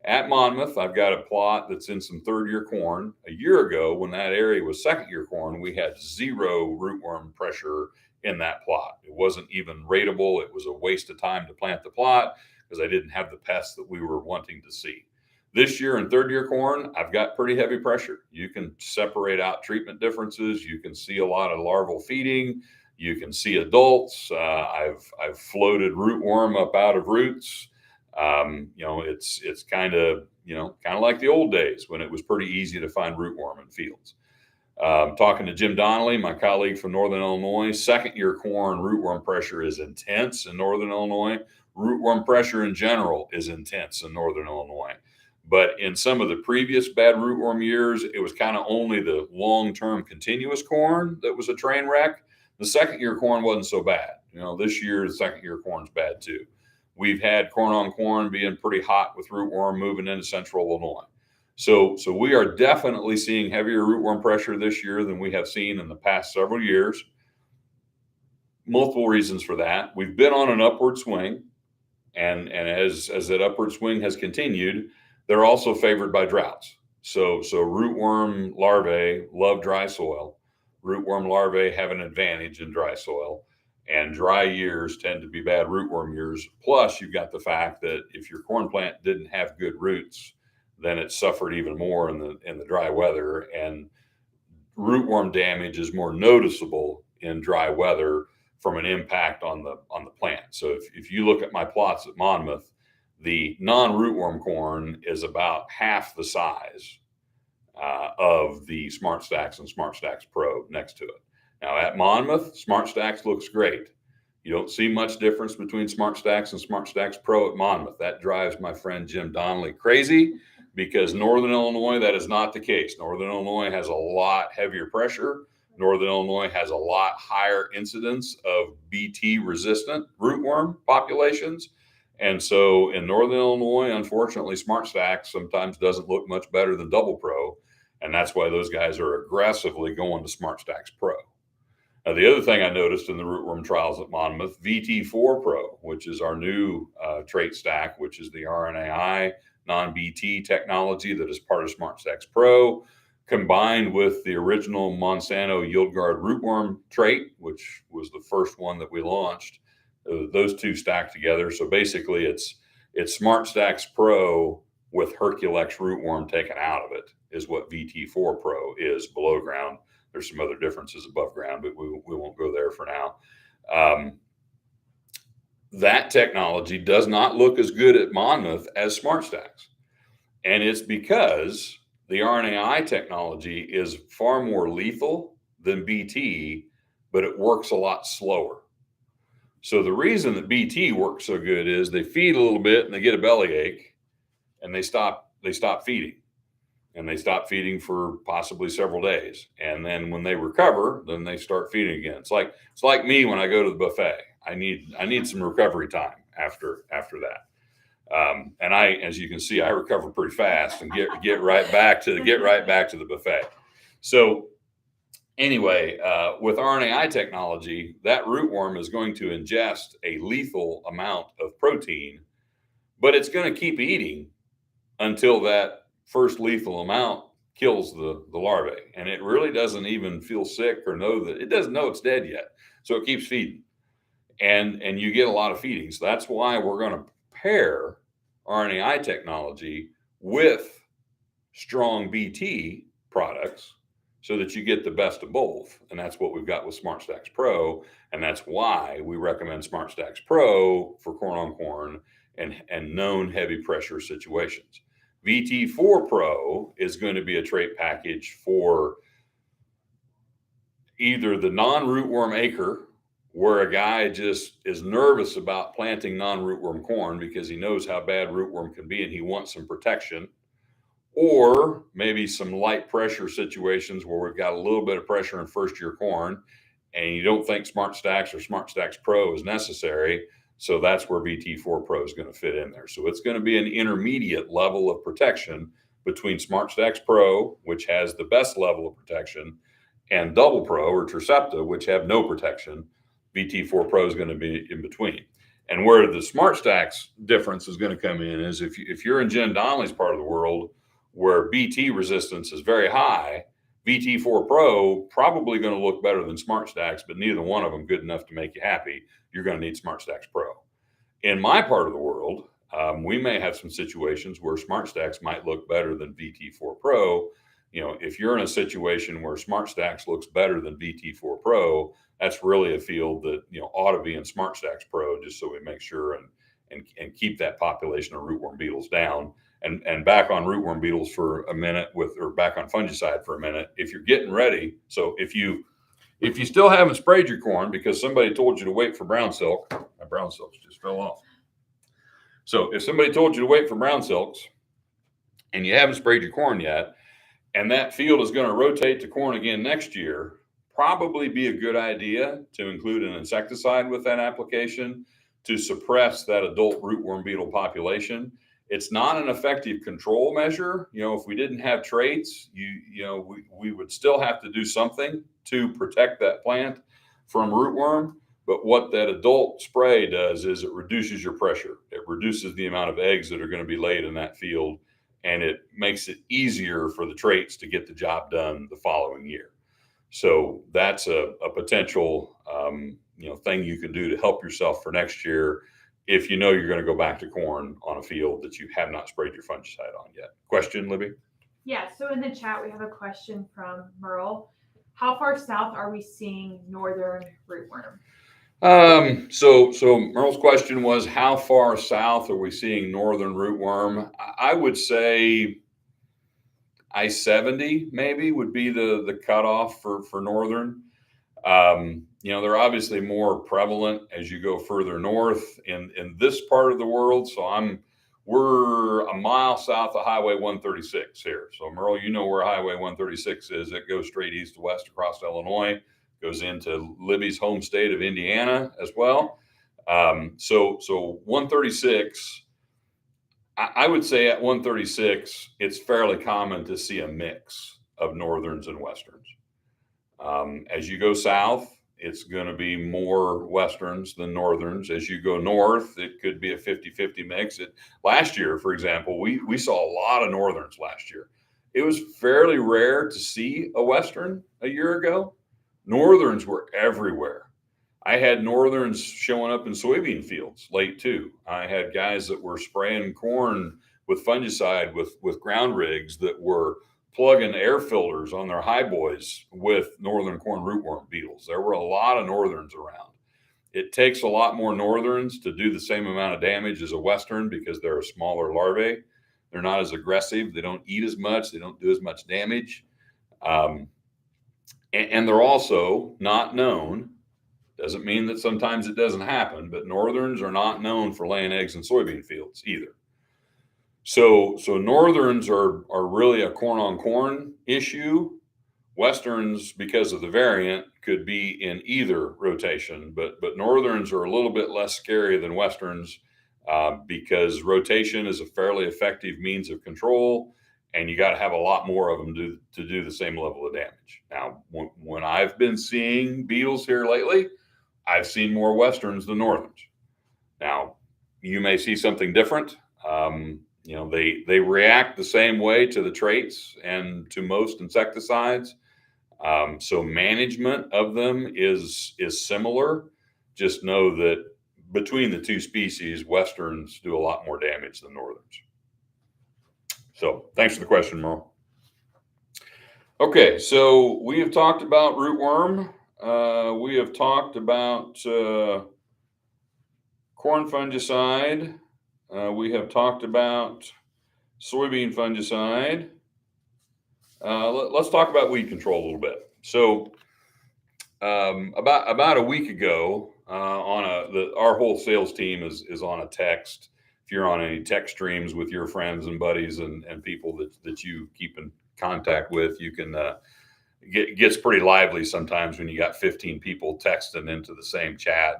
At Monmouth, I've got a plot that's in some third-year corn. A year ago, when that area was second-year corn, we had zero rootworm pressure in that plot. It wasn't even rateable. It was a waste of time to plant the plot because I didn't have the pests that we were wanting to see. This year in third-year corn, I've got pretty heavy pressure. You can separate out treatment differences. You can see a lot of larval feeding. You can see adults. I've floated rootworm up out of roots. It's kind of like the old days when it was pretty easy to find rootworm in fields. Talking to Jim Donnelly, my colleague from Northern Illinois, second-year corn rootworm pressure is intense in Northern Illinois. Rootworm pressure in general is intense in Northern Illinois. But in some of the previous bad rootworm years, it was kind of only the long-term continuous corn that was a train wreck. The second-year corn wasn't so bad. This year, the second-year corn's bad too. We've had corn on corn being pretty hot with rootworm moving into central Illinois. So we are definitely seeing heavier rootworm pressure this year than we have seen in the past several years. Multiple reasons for that. We've been on an upward swing, and as that upward swing has continued, they're also favored by droughts. So rootworm larvae love dry soil. rootworm larvae have an advantage in dry soil, and dry years tend to be bad rootworm years. Plus, you've got the fact that if your corn plant didn't have good roots, then it suffered even more in the dry weather, and rootworm damage is more noticeable in dry weather from an impact on the plant. So if you look at my plots at Monmouth, the non-rootworm corn is about half the size of the Smart Stacks and Smart Stacks Pro next to it. Now at Monmouth, Smart Stacks looks great. You don't see much difference between Smart Stacks and Smart Stacks Pro at Monmouth. That drives my friend Jim Donnelly crazy, because Northern Illinois, that is not the case. Northern Illinois has a lot heavier pressure. Northern Illinois has a lot higher incidence of BT resistant rootworm populations. And so in Northern Illinois, unfortunately, Smart Stacks sometimes doesn't look much better than Double Pro. And that's why those guys are aggressively going to Smart Stacks Pro. Now, the other thing I noticed in the rootworm trials at Monmouth, VT4 Pro, which is our new trait stack, which is the RNAi non-BT technology that is part of Smart Stacks Pro, combined with the original Monsanto Yield Guard rootworm trait, which was the first one that we launched. Those two stacked together. So basically it's Smart Stacks Pro with Herculex rootworm taken out of it is what VT4 Pro is below ground. There's some other differences above ground, but we won't go there for now. That technology does not look as good at Monmouth as Smart Stacks. And it's because the RNAi technology is far more lethal than BT, but it works a lot slower. So the reason that BT works so good is they feed a little bit and they get a bellyache and they stop feeding. And they stop feeding for possibly several days. And then when they recover, then they start feeding again. It's like me when I go to the buffet. I need some recovery time after that. And as you can see, I recover pretty fast and get right back to the buffet. So anyway, with RNAi technology, that rootworm is going to ingest a lethal amount of protein, but it's going to keep eating until that first lethal amount kills the larvae. And it really doesn't even feel sick or it doesn't know it's dead yet. So it keeps feeding. And you get a lot of feeding. So that's why we're going to pair RNAi technology with strong BT products so that you get the best of both. And that's what we've got with Smart Stacks Pro. And that's why we recommend Smart Stacks Pro for corn on corn and known heavy pressure situations. VT4 Pro is going to be a trait package for either the non-rootworm acre, where a guy just is nervous about planting non-rootworm corn because he knows how bad rootworm can be and he wants some protection, or maybe some light pressure situations where we've got a little bit of pressure in first year corn and you don't think Smart Stacks or Smart Stacks Pro is necessary. So that's where VT4 Pro is going to fit in there. So it's going to be an intermediate level of protection between Smart Stacks Pro, which has the best level of protection, and Double Pro or Tricepta, which have no protection. VT4 Pro is going to be in between. And where the Smart Stacks difference is going to come in is if you're in Jim Donnelly's part of the world where BT resistance is very high, VT4 Pro probably going to look better than Smart Stacks, but neither one of them good enough to make you happy. You're going to need Smart Stacks Pro. In my part of the world, we may have some situations where Smart Stacks might look better than VT4 Pro. You know, if you're in a situation where Smart Stacks looks better than VT4 Pro, that's really a field that, you know, ought to be in Smart Stacks Pro, just so we make sure and keep that population of rootworm beetles down. And back on rootworm beetles for a minute or back on fungicide for a minute. If you're getting ready, so if you still haven't sprayed your corn because somebody told you to wait for brown silk, my brown silks just fell off. So if somebody told you to wait for brown silks and you haven't sprayed your corn yet, and that field is going to rotate to corn again next year, probably be a good idea to include an insecticide with that application to suppress that adult rootworm beetle population. It's not an effective control measure. You know, if we didn't have traits, we would still have to do something to protect that plant from rootworm. But what that adult spray does is it reduces your pressure. It reduces the amount of eggs that are going to be laid in that field, and it makes it easier for the traits to get the job done the following year. So that's a potential thing you can do to help yourself for next year if you know you're going to go back to corn on a field that you have not sprayed your fungicide on yet. Question, Libby? Yeah, so in the chat, we have a question from Merle. How far south are we seeing northern rootworm? So Merle's question was, how far south are we seeing northern rootworm? I would say I-70 maybe would be the cutoff for northern. They're obviously more prevalent as you go further north in this part of the world. So we're a mile south of Highway 136 here. So Merle, you know where Highway 136 is. It goes straight east to west across Illinois, goes into Libby's home state of Indiana as well. So 136, I would say at 136, it's fairly common to see a mix of northerns and westerns. As you go south, it's going to be more westerns than northerns. As you go north, it could be a 50-50 mix. Last year, for example, we saw a lot of northerns last year. It was fairly rare to see a western a year ago. Northerns were everywhere. I had northerns showing up in soybean fields late too. I had guys that were spraying corn with fungicide with ground rigs that were plugging air filters on their high boys with northern corn rootworm beetles. There were a lot of northerns around. It takes a lot more northerns to do the same amount of damage as a western because they're a smaller larvae. They're not as aggressive. They don't eat as much. They don't do as much damage. And they're also not known. Doesn't mean that sometimes it doesn't happen, but northerns are not known for laying eggs in soybean fields either. So northerns are really a corn on corn issue. Westerns, because of the variant, could be in either rotation, but northerns are a little bit less scary than westerns because rotation is a fairly effective means of control, and you got to have a lot more of them to do the same level of damage. Now, when I've been seeing beetles here lately, I've seen more westerns than northerns. Now, you may see something different. They react the same way to the traits and to most insecticides. So management of them is similar. Just know that between the two species, westerns do a lot more damage than northerns. So thanks for the question, Merle. Okay, so we have talked about rootworm. We have talked about corn fungicide. We have talked about soybean fungicide. Let's talk about weed control a little bit. So about a week ago, our whole sales team is on a text. If you're on any text streams with your friends and buddies and people that you keep in contact with, you can gets pretty lively sometimes when you got 15 people texting into the same chat.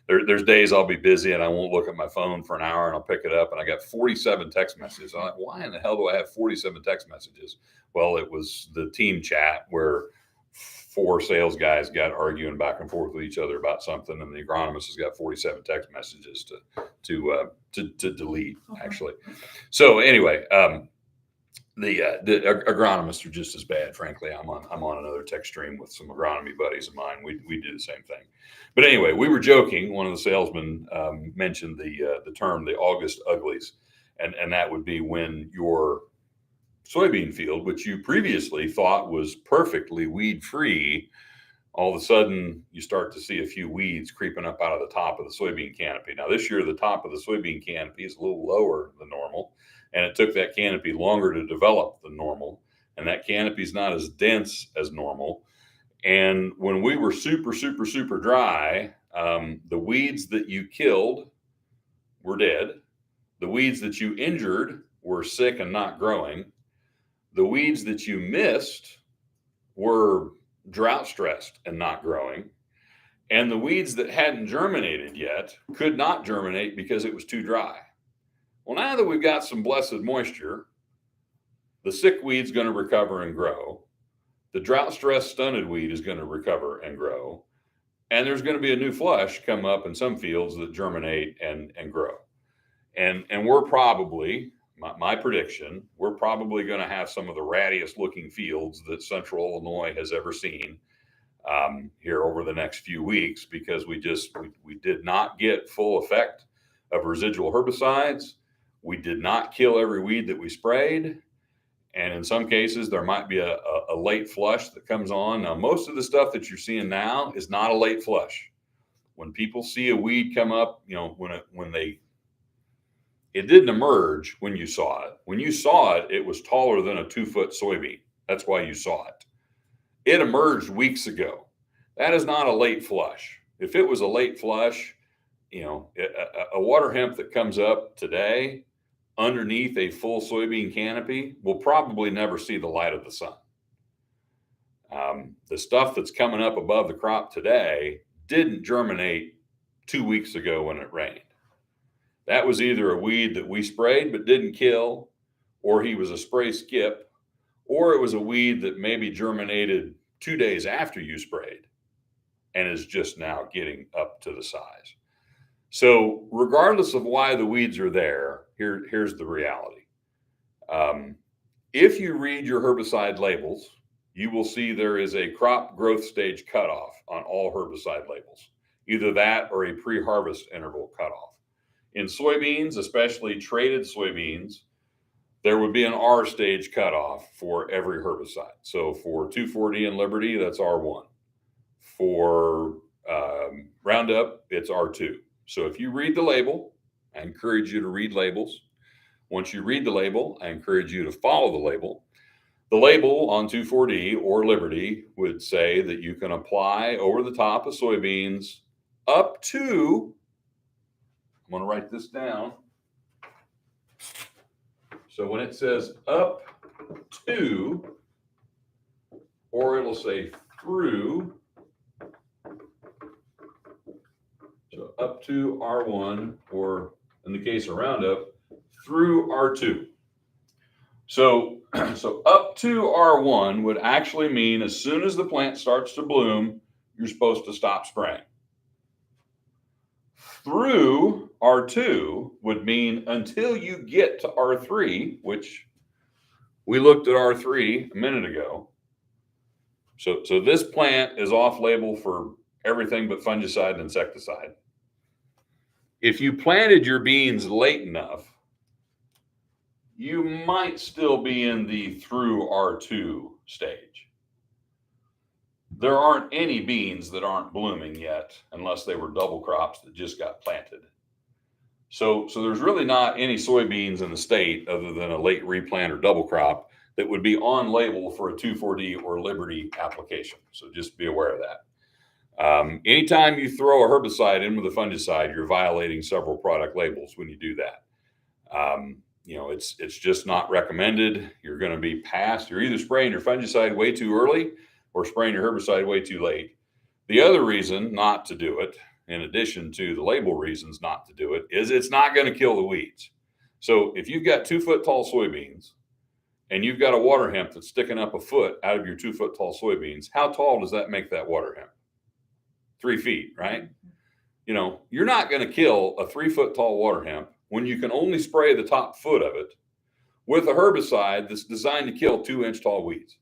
There's days I'll be busy and I won't look at my phone for an hour and I'll pick it up and I got 47 text messages. I'm like, why in the hell do I have 47 text messages? Well, it was the team chat where 4 sales guys got arguing back and forth with each other about something, and the agronomist has got 47 text messages to delete, actually. So anyway, the agronomists are just as bad, frankly. I'm on another text stream with some agronomy buddies of mine. We do the same thing. But anyway, we were joking. One of the salesmen mentioned the term the August uglies, and that would be when your soybean field, which you previously thought was perfectly weed free, all of a sudden you start to see a few weeds creeping up out of the top of the soybean canopy. Now this year, the top of the soybean canopy is a little lower than normal, and it took that canopy longer to develop than normal. And that canopy is not as dense as normal. And when we were super, super, super dry, the weeds that you killed were dead. The weeds that you injured were sick and not growing. The weeds that you missed were drought stressed and not growing. And the weeds that hadn't germinated yet could not germinate because it was too dry. Well, now that we've got some blessed moisture, the sick weed's going to recover and grow. The drought stressed stunted weed is going to recover and grow. And there's going to be a new flush come up in some fields that germinate and grow. And we're probably, my prediction, we're probably going to have some of the rattiest looking fields that Central Illinois has ever seen here over the next few weeks, because we did not get full effect of residual herbicides. We did not kill every weed that we sprayed. And in some cases, there might be a late flush that comes on. Now, most of the stuff that you're seeing now is not a late flush. When people see a weed come up, it didn't emerge when you saw it. When you saw it, it was taller than a 2-foot soybean. That's why you saw it. It emerged weeks ago. That is not a late flush. If it was a late flush, a water hemp that comes up today underneath a full soybean canopy will probably never see the light of the sun. The stuff that's coming up above the crop today didn't germinate 2 weeks ago when it rained. That was either a weed that we sprayed but didn't kill, or he was a spray skip, or it was a weed that maybe germinated 2 days after you sprayed and is just now getting up to the size. So regardless of why the weeds are there, here's the reality. If you read your herbicide labels, you will see there is a crop growth stage cutoff on all herbicide labels, either that or a pre-harvest interval cutoff. In soybeans, especially traded soybeans, there would be an R stage cutoff for every herbicide. So for 2,4-D and Liberty, that's R1. For Roundup, it's R2. So if you read the label, I encourage you to read labels. Once you read the label, I encourage you to follow the label. The label on 2,4-D or Liberty would say that you can apply over the top of soybeans up to, I'm going to write this down. So when it says up to, or it'll say through, so up to R1, or in the case of Roundup, through R2. So up to R1 would actually mean as soon as the plant starts to bloom, you're supposed to stop spraying. Through R2 would mean until you get to R3, which we looked at R3 a minute ago. So this plant is off label for everything but fungicide and insecticide. If you planted your beans late enough, you might still be in the through R2 stage. There aren't any beans that aren't blooming yet, unless they were double crops that just got planted. So there's really not any soybeans in the state other than a late replant or double crop that would be on label for a 2,4-D or Liberty application. So just be aware of that. Anytime you throw a herbicide in with a fungicide, you're violating several product labels when you do that. It's just not recommended. You're going to be past. You're either spraying your fungicide way too early or spraying your herbicide way too late. The other reason not to do it, in addition to the label reasons not to do it, is it's not going to kill the weeds. So if you've got 2-foot tall soybeans and you've got a water hemp that's sticking up a foot out of your 2-foot tall soybeans, how tall does that make that water hemp? 3 feet, right? You're not going to kill a 3-foot tall water hemp when you can only spray the top foot of it with a herbicide that's designed to kill 2-inch tall weeds.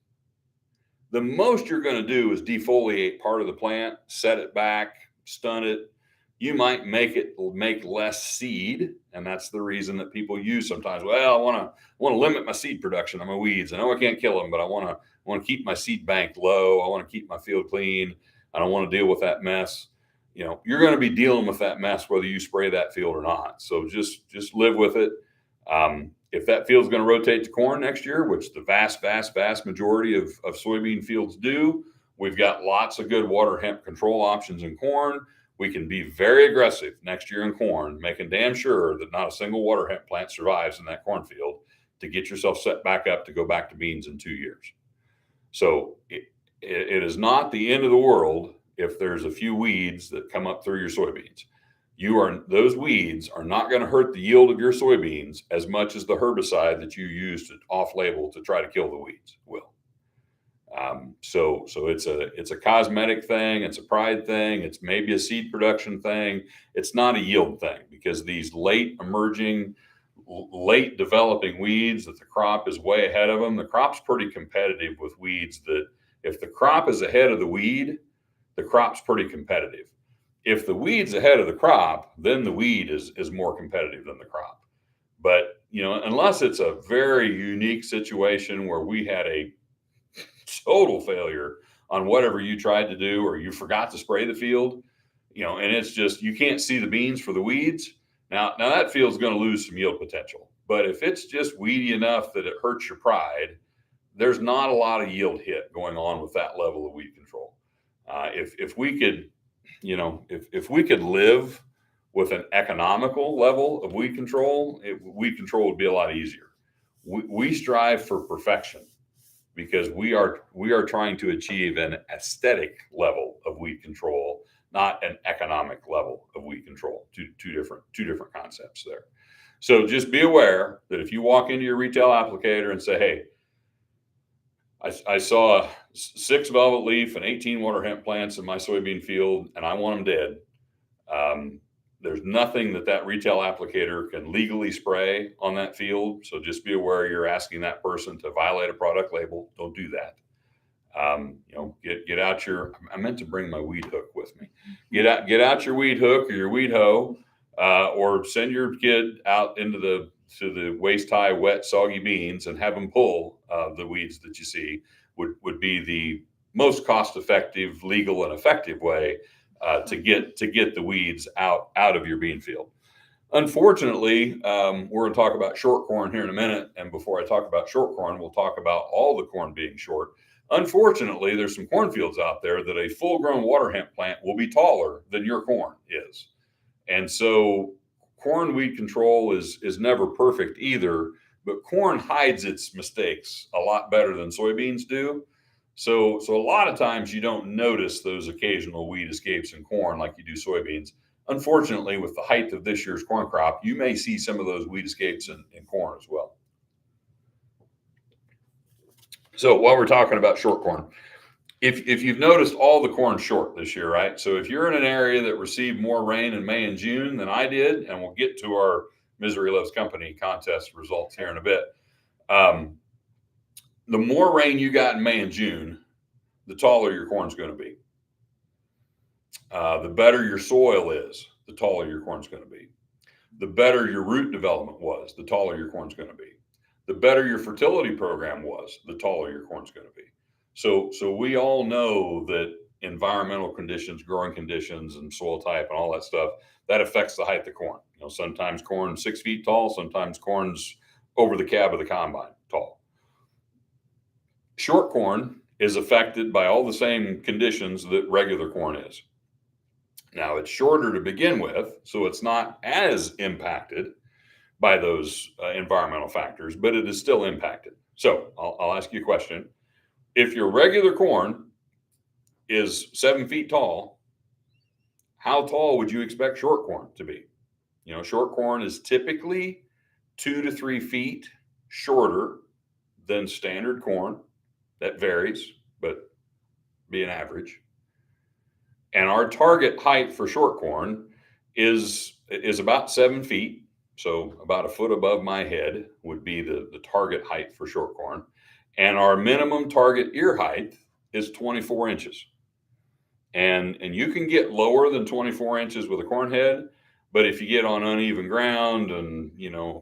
The most you're going to do is defoliate part of the plant, set it back, stun it. You might make less seed, and that's the reason that people use sometimes. Well, I want to limit my seed production on my weeds. I know I can't kill them, but I want to keep my seed bank low. I want to keep my field clean. I don't want to deal with that mess. You're going to be dealing with that mess whether you spray that field or not. So just live with it. If that field's going to rotate to corn next year, which the vast majority of soybean fields do, we've got lots of good water hemp control options in corn. We can be very aggressive next year in corn, making damn sure that not a single water hemp plant survives in that cornfield to get yourself set back up to go back to beans in 2 years. So it is not the end of the world if there's a few weeds that come up through your soybeans. Those weeds are not going to hurt the yield of your soybeans as much as the herbicide that you use off-label to try to kill the weeds will. So it's a cosmetic thing. It's a pride thing. It's maybe a seed production thing. It's not a yield thing, because these late emerging, late developing weeds that the crop is way ahead of them, the crop's pretty competitive with weeds that if the crop is ahead of the weed, the crop's pretty competitive. If the weed's ahead of the crop, then the weed is more competitive than the crop. But, unless it's a very unique situation where we had a total failure on whatever you tried to do, or you forgot to spray the field, and it's just, you can't see the beans for the weeds. Now that field's going to lose some yield potential. But if it's just weedy enough that it hurts your pride, there's not a lot of yield hit going on with that level of weed control. If we could, if we could live with an economical level of weed control, weed control would be a lot easier. We strive for perfection because we are trying to achieve an aesthetic level of weed control, not an economic level of weed control. Two different concepts there. So just be aware that if you walk into your retail applicator and say, hey, I saw 6 velvet leaf and 18 water hemp plants in my soybean field, and I want them dead. There's nothing that retail applicator can legally spray on that field. So just be aware you're asking that person to violate a product label. Don't do that. Get out your, I meant to bring my weed hook with me. Get out your weed hook or your weed hoe, or send your kid out to the waist high, wet, soggy beans and have them pull the weeds that you see would be the most cost effective, legal, and effective way to get the weeds out of your bean field. Unfortunately, we're going to talk about short corn here in a minute. And before I talk about short corn, we'll talk about all the corn being short. Unfortunately, there's some cornfields out there that a full-grown water hemp plant will be taller than your corn is. And so corn weed control is never perfect either, but corn hides its mistakes a lot better than soybeans do. So a lot of times you don't notice those occasional weed escapes in corn like you do soybeans. Unfortunately, with the height of this year's corn crop, you may see some of those weed escapes in corn as well. So while we're talking about short corn, if you've noticed all the corn short this year, right? So if you're in an area that received more rain in May and June than I did, and we'll get to our Misery Loves Company contest results here in a bit, the more rain you got in May and June, the taller your corn's going to be. The better your soil is, the taller your corn's going to be. The better your root development was, the taller your corn's going to be. The better your fertility program was, the taller your corn's going to be. So we all know that environmental conditions, growing conditions, and soil type and all that stuff, that affects the height of corn. Sometimes corn's 6 feet tall, sometimes corn's over the cab of the combine tall. Short corn is affected by all the same conditions that regular corn is. Now, it's shorter to begin with, so it's not as impacted by those environmental factors, but it is still impacted. So I'll ask you a question. If your regular corn is 7 feet tall, how tall would you expect short corn to be? Short corn is typically 2 to 3 feet shorter than standard corn. That varies, but be an average. And our target height for short corn is about 7 feet. So about a foot above my head would be the target height for short corn. And our minimum target ear height is 24 inches. And you can get lower than 24 inches with a corn head, but if you get on uneven ground and,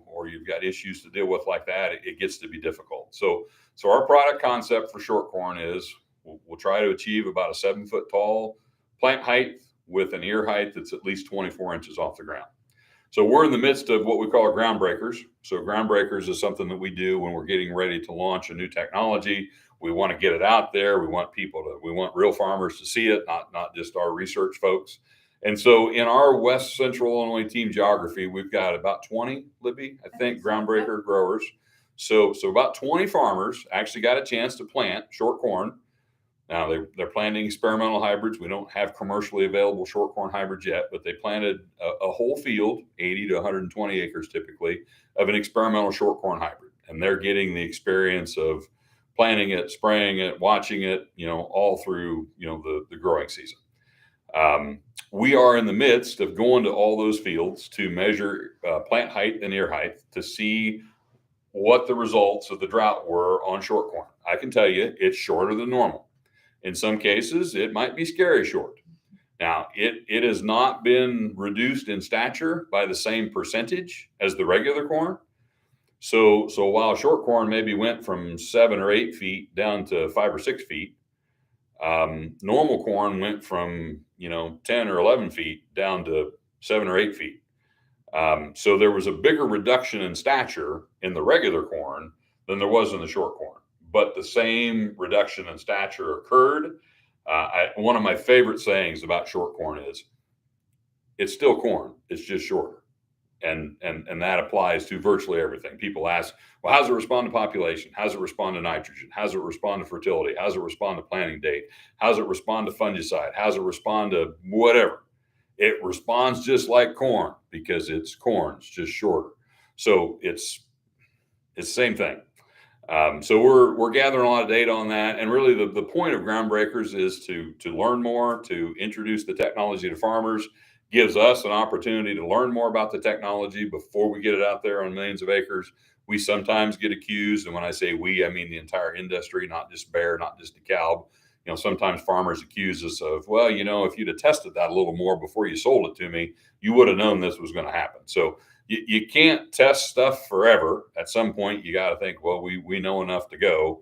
or you've got issues to deal with like that, it gets to be difficult. So our product concept for short corn is we'll try to achieve about a 7 foot tall plant height with an ear height that's at least 24 inches off the ground. So we're in the midst of what we call ground breakers. So ground breakers is something that we do when we're getting ready to launch a new technology. We want to get it out there. We want real farmers to see it, not just our research folks. And so in our West Central Illinois team geography, we've got about 20, Libby, I think, ground breaker growers. So about 20 farmers actually got a chance to plant short corn. Now they're planting experimental hybrids. We don't have commercially available short corn hybrids yet, but they planted a whole field, 80 to 120 acres typically, of an experimental short corn hybrid. And they're getting the experience of planting it, spraying it, watching it, all through, the growing season. We are in the midst of going to all those fields to measure plant height and ear height to see what the results of the drought were on short corn. I can tell you it's shorter than normal. In some cases, it might be scary short. Now, it has not been reduced in stature by the same percentage as the regular corn. So while short corn maybe went from 7 or 8 feet down to 5 or 6 feet, normal corn went from 10 or 11 feet down to 7 or 8 feet. So there was a bigger reduction in stature in the regular corn than there was in the short corn, but the same reduction in stature occurred. One of my favorite sayings about short corn is, it's still corn, it's just shorter. And that applies to virtually everything. People ask, well, how does it respond to population? How does it respond to nitrogen? How does it respond to fertility? How does it respond to planting date? How does it respond to fungicide? How does it respond to whatever? It responds just like corn because it's corn, it's just shorter. So it's the same thing. So we're gathering a lot of data on that, and really the point of Groundbreakers is to learn more, to introduce the technology to farmers. Gives us an opportunity to learn more about the technology before we get it out there on millions of acres. We sometimes get accused, and when I say we, I mean the entire industry, not just Bayer, not just DeKalb. Sometimes farmers accuse us of, well, if you'd have tested that a little more before you sold it to me, you would have known this was going to happen. So you can't test stuff forever. At some point, you got to think, well, we know enough to go.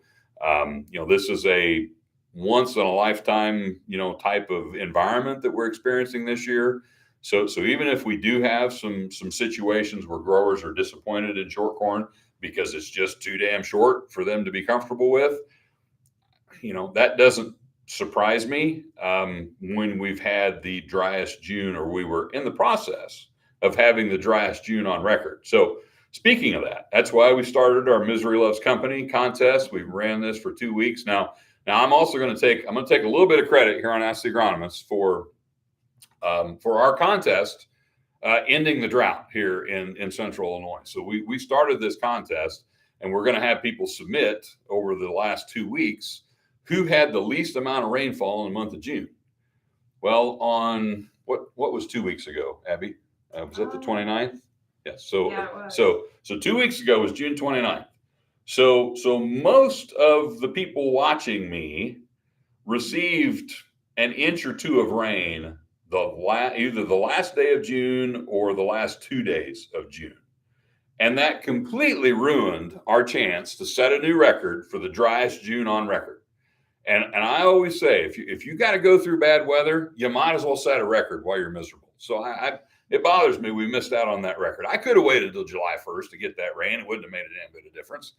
This is a once in a lifetime, type of environment that we're experiencing this year. So even if we do have some situations where growers are disappointed in short corn because it's just too damn short for them to be comfortable with, that doesn't surprise me when we've had the driest June, or we were in the process of having the driest June on record. So speaking of that, that's why we started our Misery Loves Company contest. We ran this for 2 weeks now. I'm also going to take a little bit of credit here on Ask the Agronomist for our contest ending the drought here in Central Illinois. So we started this contest, and we're going to have people submit over the last 2 weeks who had the least amount of rainfall in the month of June. Well, on what was 2 weeks ago, Abby? Was that the 29th? Yes. So 2 weeks ago was June 29th. So most of the people watching me received an inch or two of rain either the last day of June or the last 2 days of June. And that completely ruined our chance to set a new record for the driest June on record. And I always say, if you got to go through bad weather, you might as well set a record while you're miserable. So it bothers me we missed out on that record. I could have waited until July 1st to get that rain. It wouldn't have made a damn bit of difference.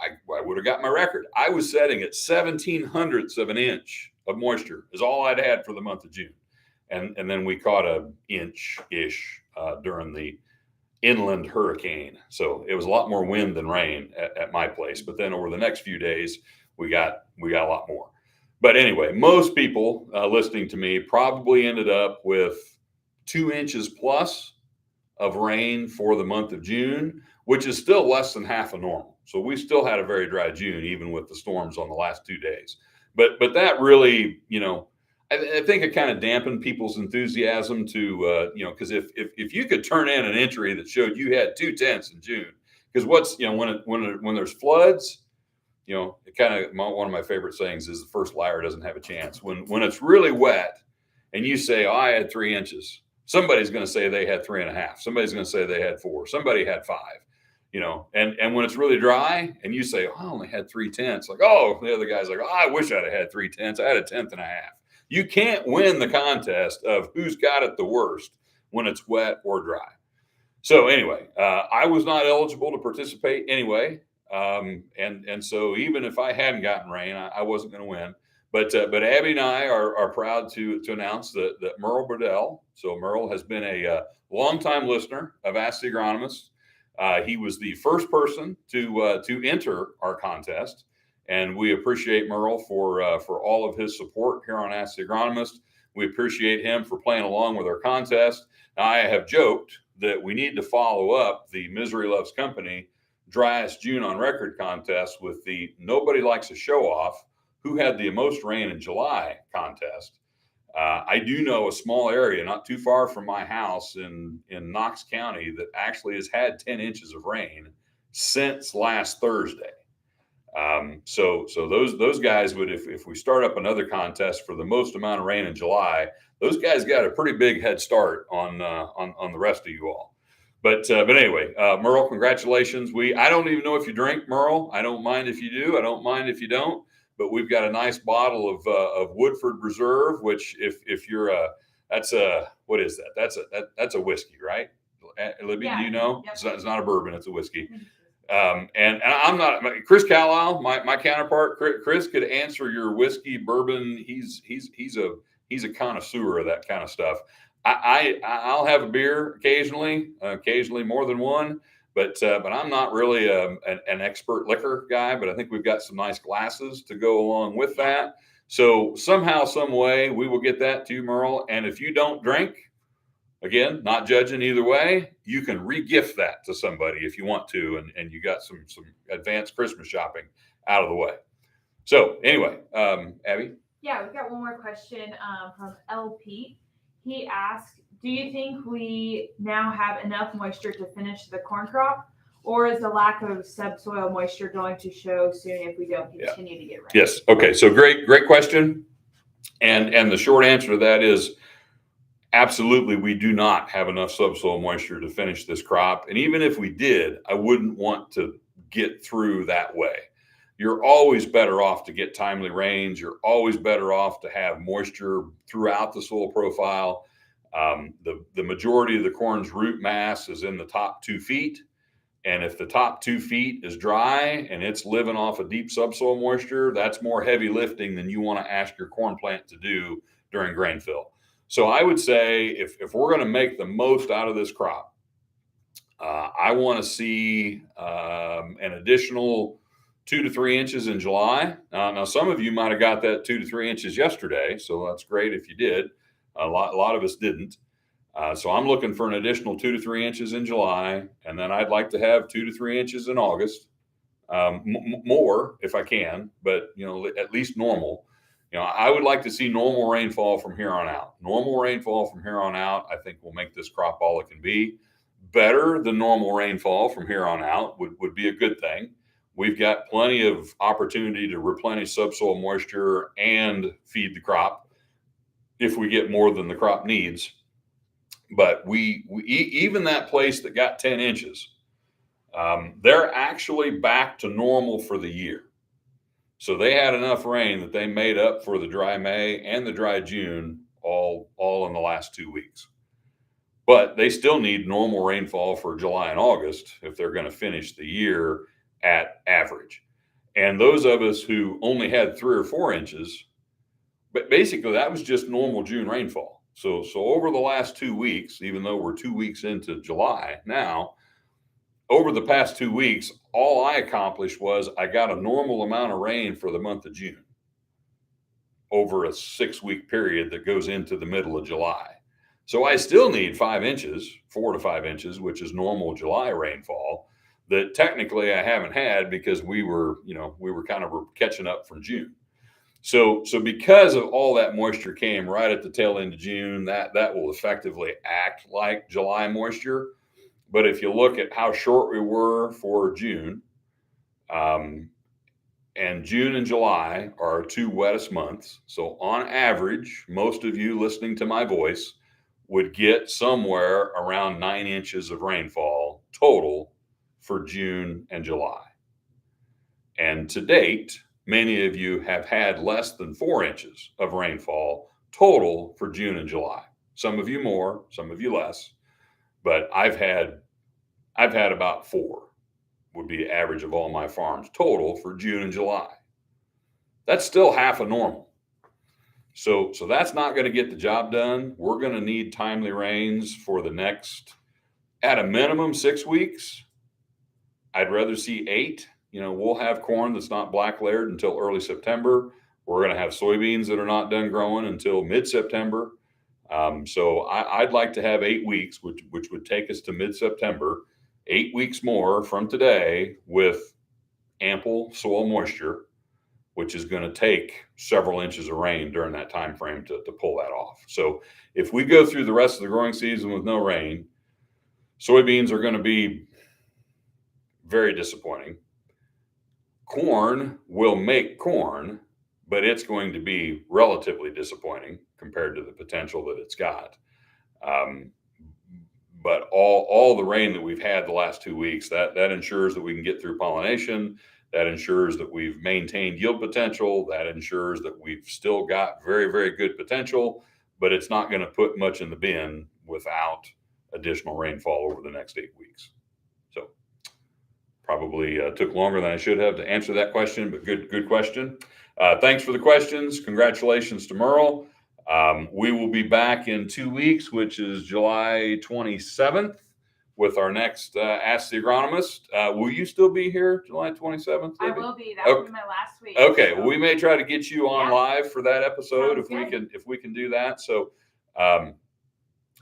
I would have got my record. I was setting at 17/100ths of an inch of moisture is all I'd had for the month of June. And then we caught an inch-ish during the inland hurricane. So it was a lot more wind than rain at my place. But then over the next few days, we got a lot more. But anyway, most people listening to me probably ended up with 2 inches plus of rain for the month of June, which is still less than half of normal. So we still had a very dry June, even with the storms on the last 2 days. But that really, I think it kind of dampened people's enthusiasm to, because if you could turn in an entry that showed you had 2/10 in June, because when there's floods, it kind of, one of my favorite sayings is the first liar doesn't have a chance. When it's really wet and you say, I had 3 inches, somebody's going to say they had 3.5. Somebody's going to say they had 4. Somebody had 5. And when it's really dry and you say, I only had 3/10, like, oh, the other guy's like, oh, I wish I'd have had 3/10. I had 1/10.5. You can't win the contest of who's got it the worst when it's wet or dry. So anyway, I was not eligible to participate anyway. And so even if I hadn't gotten rain, I wasn't going to win. But Abby and I are proud to announce that Merle Burdell. So Merle has been a longtime listener of Ask the Agronomist. He was the first person to enter our contest, and we appreciate Merle for all of his support here on Ask the Agronomist. We appreciate him for playing along with our contest. Now, I have joked that we need to follow up the Misery Loves Company driest June on record contest with the Nobody Likes a Show Off who had the most rain in July contest. I do know a small area not too far from my house in Knox County that actually has had 10 inches of rain since last Thursday. So those guys would, if we start up another contest for the most amount of rain in July, those guys got a pretty big head start on the rest of you all. But anyway, Merle, congratulations. I don't even know if you drink, Merle. I don't mind if you do. I don't mind if you don't. But we've got a nice bottle of Woodford Reserve, which if you're what is that? That's a whiskey, right? Libby, Yeah. do you know? Yep. It's not a bourbon. It's a whiskey. And I'm not Chris Carlisle, my counterpart. Chris could answer your whiskey, bourbon. He's a connoisseur of that kind of stuff. I'll have a beer occasionally more than one, but I'm not really an expert liquor guy. But I think we've got some nice glasses to go along with that. So somehow, some way, we will get that to you, Merle. And if you don't drink, again, not judging either way, you can re-gift that to somebody if you want to, and you got some advanced Christmas shopping out of the way. So anyway, Abby? Yeah, we've got one more question from LP. He asked, do you think we now have enough moisture to finish the corn crop, or is the lack of subsoil moisture going to show soon if we don't continue to get rain? Yes. Okay. So great question. And the short answer to that is absolutely, we do not have enough subsoil moisture to finish this crop. And even if we did, I wouldn't want to get through that way. You're always better off to get timely rains. You're always better off to have moisture throughout the soil profile. The majority of the corn's root mass is in the top 2 feet. And if the top 2 feet is dry and it's living off of deep subsoil moisture, that's more heavy lifting than you want to ask your corn plant to do during grain fill. So I would say if we're going to make the most out of this crop, I want to see an additional 2 to 3 inches in July. Now, some of you might have got that 2 to 3 inches yesterday, so that's great if you did. A lot of us didn't. So I'm looking for an additional 2 to 3 inches in July, and then I'd like to have 2 to 3 inches in August, more if I can, but at least normal. I would like to see normal rainfall from here on out. Normal rainfall from here on out, I think, will make this crop all it can be. Better than normal rainfall from here on out would be a good thing. We've got plenty of opportunity to replenish subsoil moisture and feed the crop if we get more than the crop needs. But we even that place that got 10 inches, they're actually back to normal for the year. So they had enough rain that they made up for the dry May and the dry June all in the last 2 weeks. But they still need normal rainfall for July and August if they're going to finish the year at average. And those of us who only had 3 or 4 inches, but basically that was just normal June rainfall. So over the last 2 weeks, even though we're 2 weeks into July now, over the past 2 weeks, all I accomplished was I got a normal amount of rain for the month of June over a 6-week period that goes into the middle of July. So I still need 5 inches, 4 to 5 inches, which is normal July rainfall that technically I haven't had because we were kind of catching up from June. So because of all that moisture came right at the tail end of June, that will effectively act like July moisture. But if you look at how short we were for June, and June and July are our 2 wettest months. So on average, most of you listening to my voice would get somewhere around 9 inches of rainfall total for June and July. And to date, many of you have had less than 4 inches of rainfall total for June and July. Some of you more, some of you less, but I've had about 4 would be the average of all my farms total for June and July. That's still half of normal. So that's not going to get the job done. We're going to need timely rains for the next, at a minimum, 6 weeks. I'd rather see 8. We'll have corn that's not black layered until early September. We're going to have soybeans that are not done growing until mid-September. So I'd like to have 8 weeks, which would take us to mid-September, 8 weeks more from today with ample soil moisture, which is going to take several inches of rain during that time frame to pull that off. So if we go through the rest of the growing season with no rain, soybeans are going to be very disappointing. corn will make corn, but it's going to be relatively disappointing compared to the potential that it's got. But all the rain that we've had the last 2 weeks, that ensures that we can get through pollination. That ensures that we've maintained yield potential. That ensures that we've still got very, very good potential, but it's not going to put much in the bin without additional rainfall over the next 8 weeks. So probably took longer than I should have to answer that question, but good question. Thanks for the questions. Congratulations to Merle. We will be back in 2 weeks, which is July 27th, with our next Ask the Agronomist. Will you still be here July 27th? I will be. That will be my last week. Okay, so. well, we may try to get you on live for that episode if we can do that. So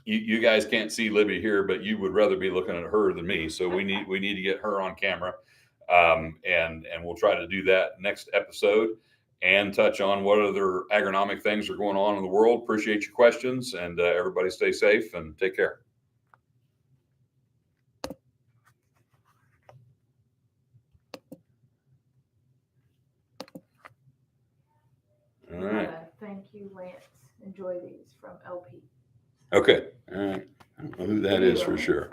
you guys can't see Libby here, but you would rather be looking at her than me. So we need to get her on camera, and we'll try to do that next episode and touch on what other agronomic things are going on in the world. Appreciate your questions, and everybody stay safe and take care. All right. Thank you, Lance. Enjoy these from LP. Okay. All right. I don't know who that is for sure.